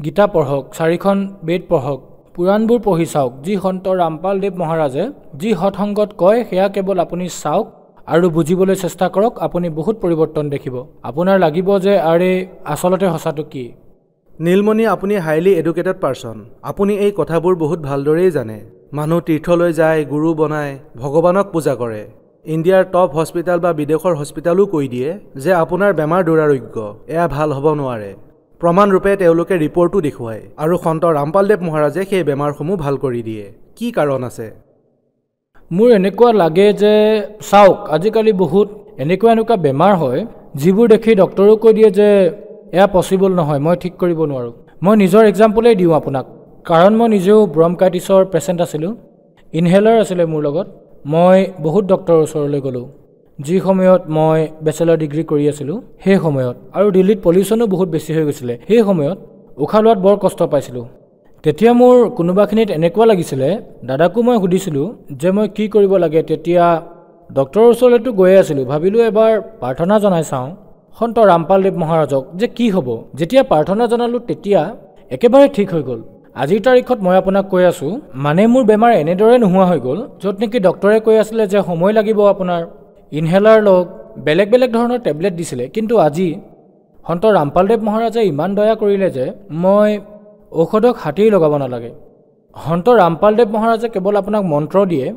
গীতা পঢ়ক 4খন বেদ পঢ়ক পুৰাণবোৰ পঢ়ি চাওক যি সন্ত ৰামপালদেৱ মহাৰাজে যি সৎসংগত কয় সেয়া কেৱল আপুনি চাওক আৰু বুজিবলৈ চেষ্টা কৰক আপুনি বহুত পৰিৱৰ্তন দেখিব আপোনাৰ লাগিব যে আৰে আচলতে সঁচাটো কি নীলমণি আপুনি হাইলি এডুকেটেড পাৰ্চন আপুনি এই কথাবোৰ বহুত ভালদৰেই জানে মানুহ তীৰ্থলৈ যায় গুৰু বনায় ভগৱানক পূজা কৰে ইণ্ডিয়াৰ টপ হস্পিটেল বা বিদেশৰ হস্পিটেলো কৈ দিয়ে যে আপোনাৰ বেমাৰ দুৰাৰোগ্য এয়া ভাল হ'ব নোৱাৰে প্ৰমাণৰূপে তেওঁলোকে ৰিপৰ্টো দেখুৱায় আৰু সন্ত ৰামপালদেৱ মহাৰাজে সেই বেমাৰসমূহ ভাল কৰি দিয়ে কি কাৰণ আছে মোৰ এনেকুৱা লাগে যে চাওক আজিকালি বহুত এনেকুৱা বেমাৰ হয় যিবোৰ দেখি ডক্টৰো কৈ দিয়ে যে এয়া পচিবল নহয় মই ঠিক কৰিব নোৱাৰোঁ মই নিজৰ এক্সাম্পলেই দিওঁ আপোনাক কাৰণ মই নিজেও ব্ৰংকাইটিছৰ পেচেণ্ট আছিলোঁ ইনহেলাৰ আছিলে মোৰ লগত মই বহুত ডক্টৰৰ ওচৰলৈ গ'লোঁ যি সময়ত মই বেচেলৰ ডিগ্ৰী কৰি আছিলোঁ সেই সময়ত আৰু দিল্লীত পলিউশ্যনো বহুত বেছি হৈ গৈছিলে সেই সময়ত উশাহ লোৱাত বৰ কষ্ট পাইছিলোঁ তেতিয়া মোৰ কোনোবাখিনিত এনেকুৱা লাগিছিলে দাদাকো মই সুধিছিলোঁ যে মই কি কৰিব লাগে তেতিয়া ডক্টৰৰ ওচৰলৈতো গৈয়ে আছিলোঁ ভাবিলোঁ এবাৰ প্ৰাৰ্থনা জনাই চাওঁ সন্ত ৰামপালদেৱ মহাৰাজক যে কি হ'ব যেতিয়া প্ৰাৰ্থনা জনালোঁ তেতিয়া একেবাৰে ঠিক হৈ গ'ল আজিৰ তাৰিখত মই আপোনাক কৈ আছোঁ মানে মোৰ বেমাৰ এনেদৰে নোহোৱা হৈ গ'ল য'ত নেকি ডক্টৰে কৈ আছিলে যে সময় লাগিব আপোনাৰ ইনহেলাৰ লওক বেলেগ ধৰণৰ টেবলেট দিছিলে কিন্তু আজি সন্ত ৰামপালদেৱ মহাৰাজে ইমান দয়া কৰিলে যে মই ঔষধক হাতেই লগাব নালাগে সন্ত ৰামপালদেৱ মহাৰাজে কেৱল আপোনাক মন্ত্ৰ দিয়ে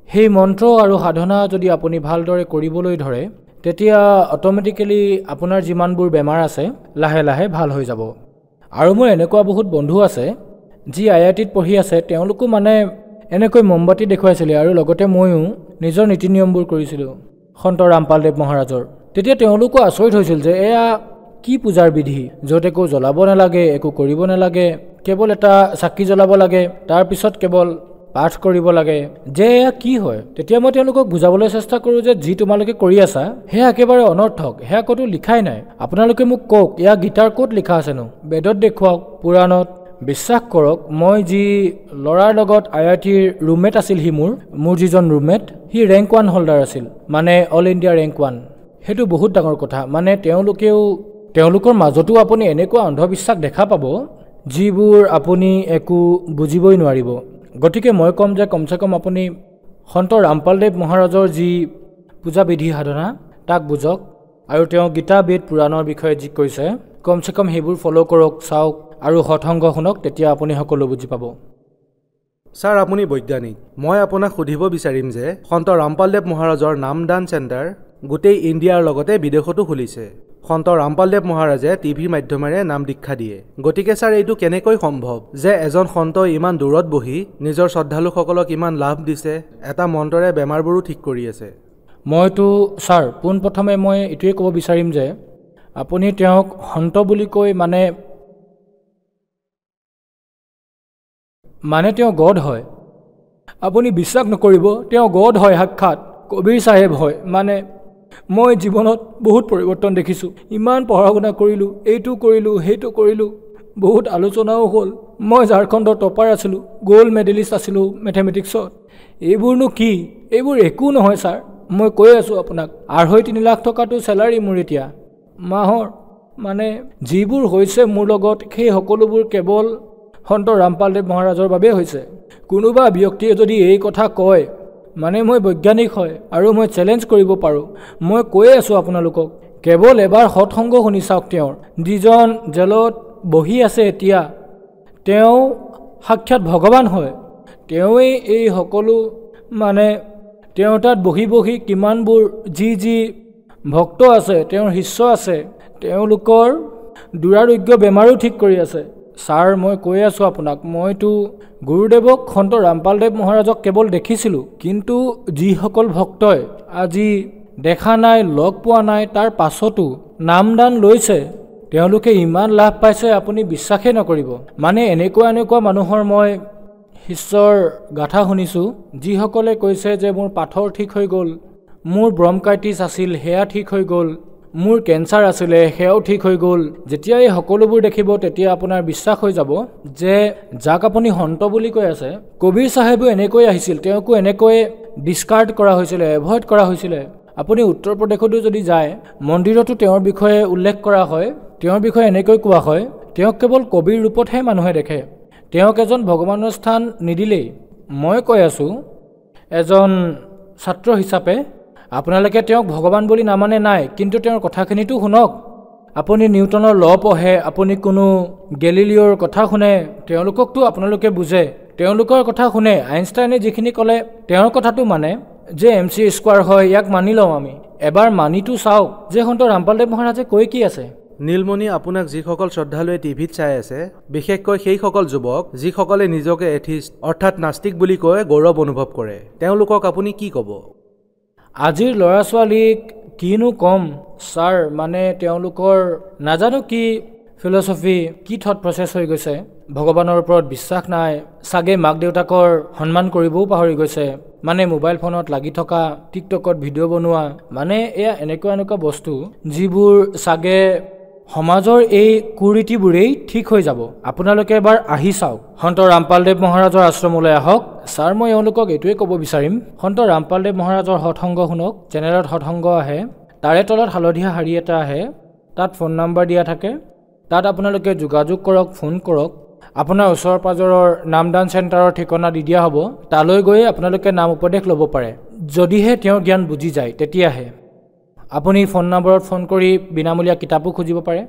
সেই মন্ত্ৰ আৰু সাধনা যদি আপুনি ভালদৰে কৰিবলৈ ধৰে তেতিয়া অট'মেটিকেলি আপোনাৰ যিমানবোৰ বেমাৰ আছে লাহে লাহে ভাল হৈ যাব আৰু মোৰ এনেকুৱা বহুত বন্ধু আছে যি IITত পঢ়ি আছে তেওঁলোকো মানে এনেকৈ মমবাতি দেখুৱাইছিলে আৰু লগতে ময়ো নিজৰ নীতি নিয়মবোৰ কৰিছিলোঁ সন্ত ৰামপালদেৱ মহাৰাজৰ তেতিয়া তেওঁলোকো আচৰিত হৈছিল যে এয়া কি পূজাৰ বিধি য'ত একো জ্বলাব নালাগে একো কৰিব নালাগে কেৱল এটা চাকি জ্বলাব লাগে তাৰপিছত কেৱল পাঠ কৰিব লাগে যে এয়া কি হয় তেতিয়া মই তেওঁলোকক বুজাবলৈ চেষ্টা কৰোঁ যে যি তোমালোকে কৰি আছা সেয়া একেবাৰে অনৰ্থক সেয়া ক'তো লিখাই নাই আপোনালোকে মোক কওক এয়া গীতাৰ ক'ত লিখা আছেনো বেদত দেখুৱাওক পুৰাণত বিশ্বাস কৰক মই যি ল'ৰাৰ লগত IITৰ ৰুমমেট আছিল সি মোৰ যিজন ৰুমমেট সি ৰেংক 1 হোল্ডাৰ আছিল মানে অল ইণ্ডিয়া ৰেংক 1 সেইটো বহুত ডাঙৰ কথা মানে তেওঁলোকৰ মাজতো আপুনি এনেকুৱা অন্ধবিশ্বাস দেখা পাব যিবোৰ আপুনি একো বুজিবই নোৱাৰিব গতিকে মই ক'ম যে কমচে কম আপুনি সন্ত ৰামপালদেৱ মহাৰাজৰ যি পূজা বিধি সাধনা তাক বুজক আৰু তেওঁ গীতা বেদ পুৰাণৰ বিষয়ে যি কৈছে কমচে কম সেইবোৰ ফ'ল' কৰক চাওক আৰু সৎসংগ শুনক তেতিয়া আপুনি সকলো বুজি পাব ছাৰ আপুনি বৈজ্ঞানিক মই আপোনাক সুধিব বিচাৰিম যে সন্ত ৰামপালদেৱ মহাৰাজৰ নামদান চেণ্টাৰ গোটেই ইণ্ডিয়াৰ লগতে বিদেশতো খুলিছে সন্ত ৰামপালদেৱ মহাৰাজে টিভি মাধ্যমেৰে নাম দীক্ষা দিয়ে গতিকে ছাৰ এইটো কেনেকৈ সম্ভৱ যে এজন সন্ত ইমান দূৰত বহি নিজৰ শ্ৰদ্ধালুসকলক ইমান লাভ দিছে এটা মন্ত্ৰৰে বেমাৰবোৰো ঠিক কৰি আছে মইতো ছাৰ পোনপ্ৰথমে মই এইটোৱে ক'ব বিচাৰিম যে আপুনি তেওঁক সন্ত বুলি কৈ মানে তেওঁ গড হয় আপুনি বিশ্বাস নকৰিব তেওঁ গড হয় সাক্ষাৎ কবিৰ চাহেব হয় মানে মই জীৱনত বহুত পৰিৱৰ্তন দেখিছোঁ ইমান পঢ়া শুনা কৰিলোঁ এইটো কৰিলোঁ সেইটো কৰিলোঁ বহুত আলোচনাও হ'ল মই ঝাৰখণ্ডৰ টপাৰ আছিলোঁ গোল্ড মেডেলিষ্ট আছিলোঁ মেথমেটিক্সত এইবোৰনো কি এইবোৰ একো নহয় ছাৰ মই কৈ আছোঁ আপোনাক 2.5-3 লাখ টকাটো চেলাৰী মোৰ এতিয়া মাহৰ মানে যিবোৰ হৈছে মোৰ লগত সেই সকলোবোৰ কেৱল সন্ত ৰামপালদেৱ মহাৰাজৰ বাবে হৈছে কোনোবা ব্যক্তিয়ে যদি এই কথা কয় মানে মই বৈজ্ঞানিক হয় আৰু মই চেলেঞ্জ কৰিব পাৰোঁ মই কৈ আছোঁ আপোনালোকক কেৱল এবাৰ সৎসংগ শুনি চাওক তেওঁৰ যিজন জেলত বহি আছে এতিয়া তেওঁ সাক্ষাৎ ভগৱান হয় তেওঁৱেই এই সকলো মানে তেওঁ তাত বহি কিমানবোৰ যি ভক্ত আছে তেওঁৰ শিষ্য আছে তেওঁলোকৰ দুৰাৰোগ্য বেমাৰো ঠিক কৰি আছে ছাৰ মই কৈ আছোঁ আপোনাক মইতো গুৰুদেৱক সন্ত ৰামপালদেৱ মহাৰাজক কেৱল দেখিছিলোঁ কিন্তু যিসকল ভক্তই আজি দেখা নাই লগ পোৱা নাই তাৰ পাছতো নামদান লৈছে তেওঁলোকে ইমান লাভ পাইছে আপুনি বিশ্বাসেই নকৰিব মানে এনেকুৱা মানুহৰ মই শিষ্যৰ গাথা শুনিছোঁ যিসকলে কৈছে যে মোৰ পাথৰ ঠিক হৈ গ'ল মোৰ ব্ৰংকাইটিছ আছিল সেয়া ঠিক হৈ গ'ল মোৰ কেঞ্চাৰ আছিলে সেয়াও ঠিক হৈ গ'ল যেতিয়া এই সকলোবোৰ দেখিব তেতিয়া আপোনাৰ বিশ্বাস হৈ যাব যে যাক আপুনি সন্ত বুলি কৈ আছে কবিৰ চাহেবো এনেকৈ আহিছিল তেওঁকো এনেকৈ ডিছকাৰ্ড কৰা হৈছিলে এভইড কৰা হৈছিলে আপুনি উত্তৰ প্ৰদেশতো যদি যায় মন্দিৰতো তেওঁৰ বিষয়ে উল্লেখ কৰা হয় তেওঁৰ বিষয়ে এনেকৈ কোৱা হয় তেওঁক কেৱল কবিৰ ৰূপতহে মানুহে দেখে তেওঁক এজন ভগৱানৰ স্থান নিদিলেই মই কৈ আছোঁ এজন ছাত্ৰ হিচাপে আপোনালোকে তেওঁক ভগৱান বুলি নামানে নাই কিন্তু তেওঁৰ কথাখিনিতো শুনক আপুনি নিউটনৰ ল পঢ়ে আপুনি কোনো গেলিলিঅ'ৰ কথা শুনে তেওঁলোককতো আপোনালোকে বুজে তেওঁলোকৰ কথা শুনে আইনষ্টাইনে যিখিনি ক'লে তেওঁৰ কথাটো মানে যে mc² হয় ইয়াক মানি লওঁ আমি এবাৰ মানিটো চাওক যে সন্ত ৰামপালদেৱ মহাৰাজে কৈ কি আছে নীলমণি আপোনাক যিসকল শ্ৰদ্ধালুৱে টিভিত চাই আছে বিশেষকৈ সেইসকল যুৱক যিসকলে নিজকে এথিষ্ট অৰ্থাৎ নাস্তিক বুলি কৈ গৌৰৱ অনুভৱ কৰে তেওঁলোকক আপুনি কি ক'ব আজিৰ ল'ৰা ছোৱালীক কিনো কম ছাৰ মানে তেওঁলোকৰ নাজানো কি ফিলচফি কি থট প্ৰচেছ হৈ গৈছে ভগৱানৰ ওপৰত বিশ্বাস নাই চাগে মাক দেউতাকৰ সন্মান কৰিবও পাহৰি গৈছে মানে মোবাইল ফোনত লাগি থকা টিকটকত ভিডিঅ' বনোৱা মানে এয়া এনেকুৱা বস্তু যিবোৰ চাগে সমাজৰ এই কুৰীতিবোৰেই ঠিক হৈ যাব আপোনালোকে এবাৰ আহি চাওক সন্ত ৰামপালদেৱ মহাৰাজৰ আশ্ৰমলৈ আহক ছাৰ মই এওঁলোকক এইটোৱে ক'ব বিচাৰিম সন্ত ৰামপালদেৱ মহাৰাজৰ সৎসংগ শুনক চেনেলত সৎসংগ আহে তাৰে তলত হালধীয়া শাৰী এটা আহে তাত ফোন নম্বৰ দিয়া থাকে তাত আপোনালোকে যোগাযোগ কৰক ফোন কৰক আপোনাৰ ওচৰ পাজৰৰ নামদান চেণ্টাৰৰ ঠিকনা দি দিয়া হ'ব তালৈ গৈ আপোনালোকে নাম উপদেশ ল'ব পাৰে যদিহে তেওঁৰ জ্ঞান বুজি যায় তেতিয়াহে আপুনি ফোন নম্বৰত ফোন কৰি বিনামূলীয়া কিতাপো খুজিব পাৰে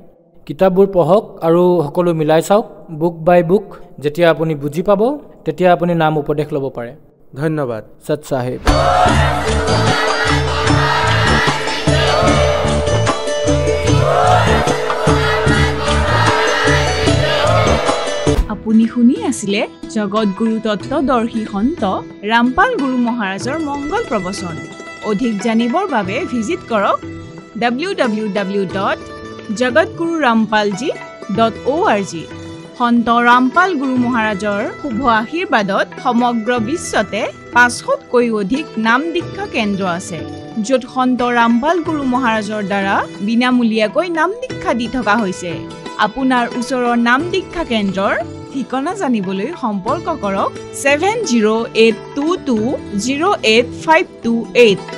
কিতাপবোৰ পঢ়ক আৰু সকলো মিলাই চাওক বুক বাই বুক যেতিয়া আপুনি বুজি পাব তেতিয়া আপুনি নাম উপদেশ ল'ব পাৰে ধন্যবাদ সৎ সাহেব আপুনি শুনি আছিলে জগতগুৰু তত্ত্বদৰ্শী সন্ত ৰামপাল গুৰু মহাৰাজৰ মংগল প্ৰবচন অধিক জানিবৰ বাবে ভিজিট কৰক www.jagatgururampalji.org সন্ত ৰামপাল গুৰু মহাৰাজৰ শুভ আশীৰ্বাদত সমগ্ৰ বিশ্বতে 500তকৈ অধিক নাম দীক্ষা কেন্দ্ৰ আছে, য'ত সন্ত ৰামপাল গুৰু মহাৰাজৰ দ্বাৰা বিনামূলীয়াকৈ নাম দীক্ষা দি থকা হৈছে। আপোনাৰ ওচৰৰ নাম দীক্ষা কেন্দ্ৰৰ ঠিকনা জানিবলৈ সম্পৰ্ক কৰক 7082208528।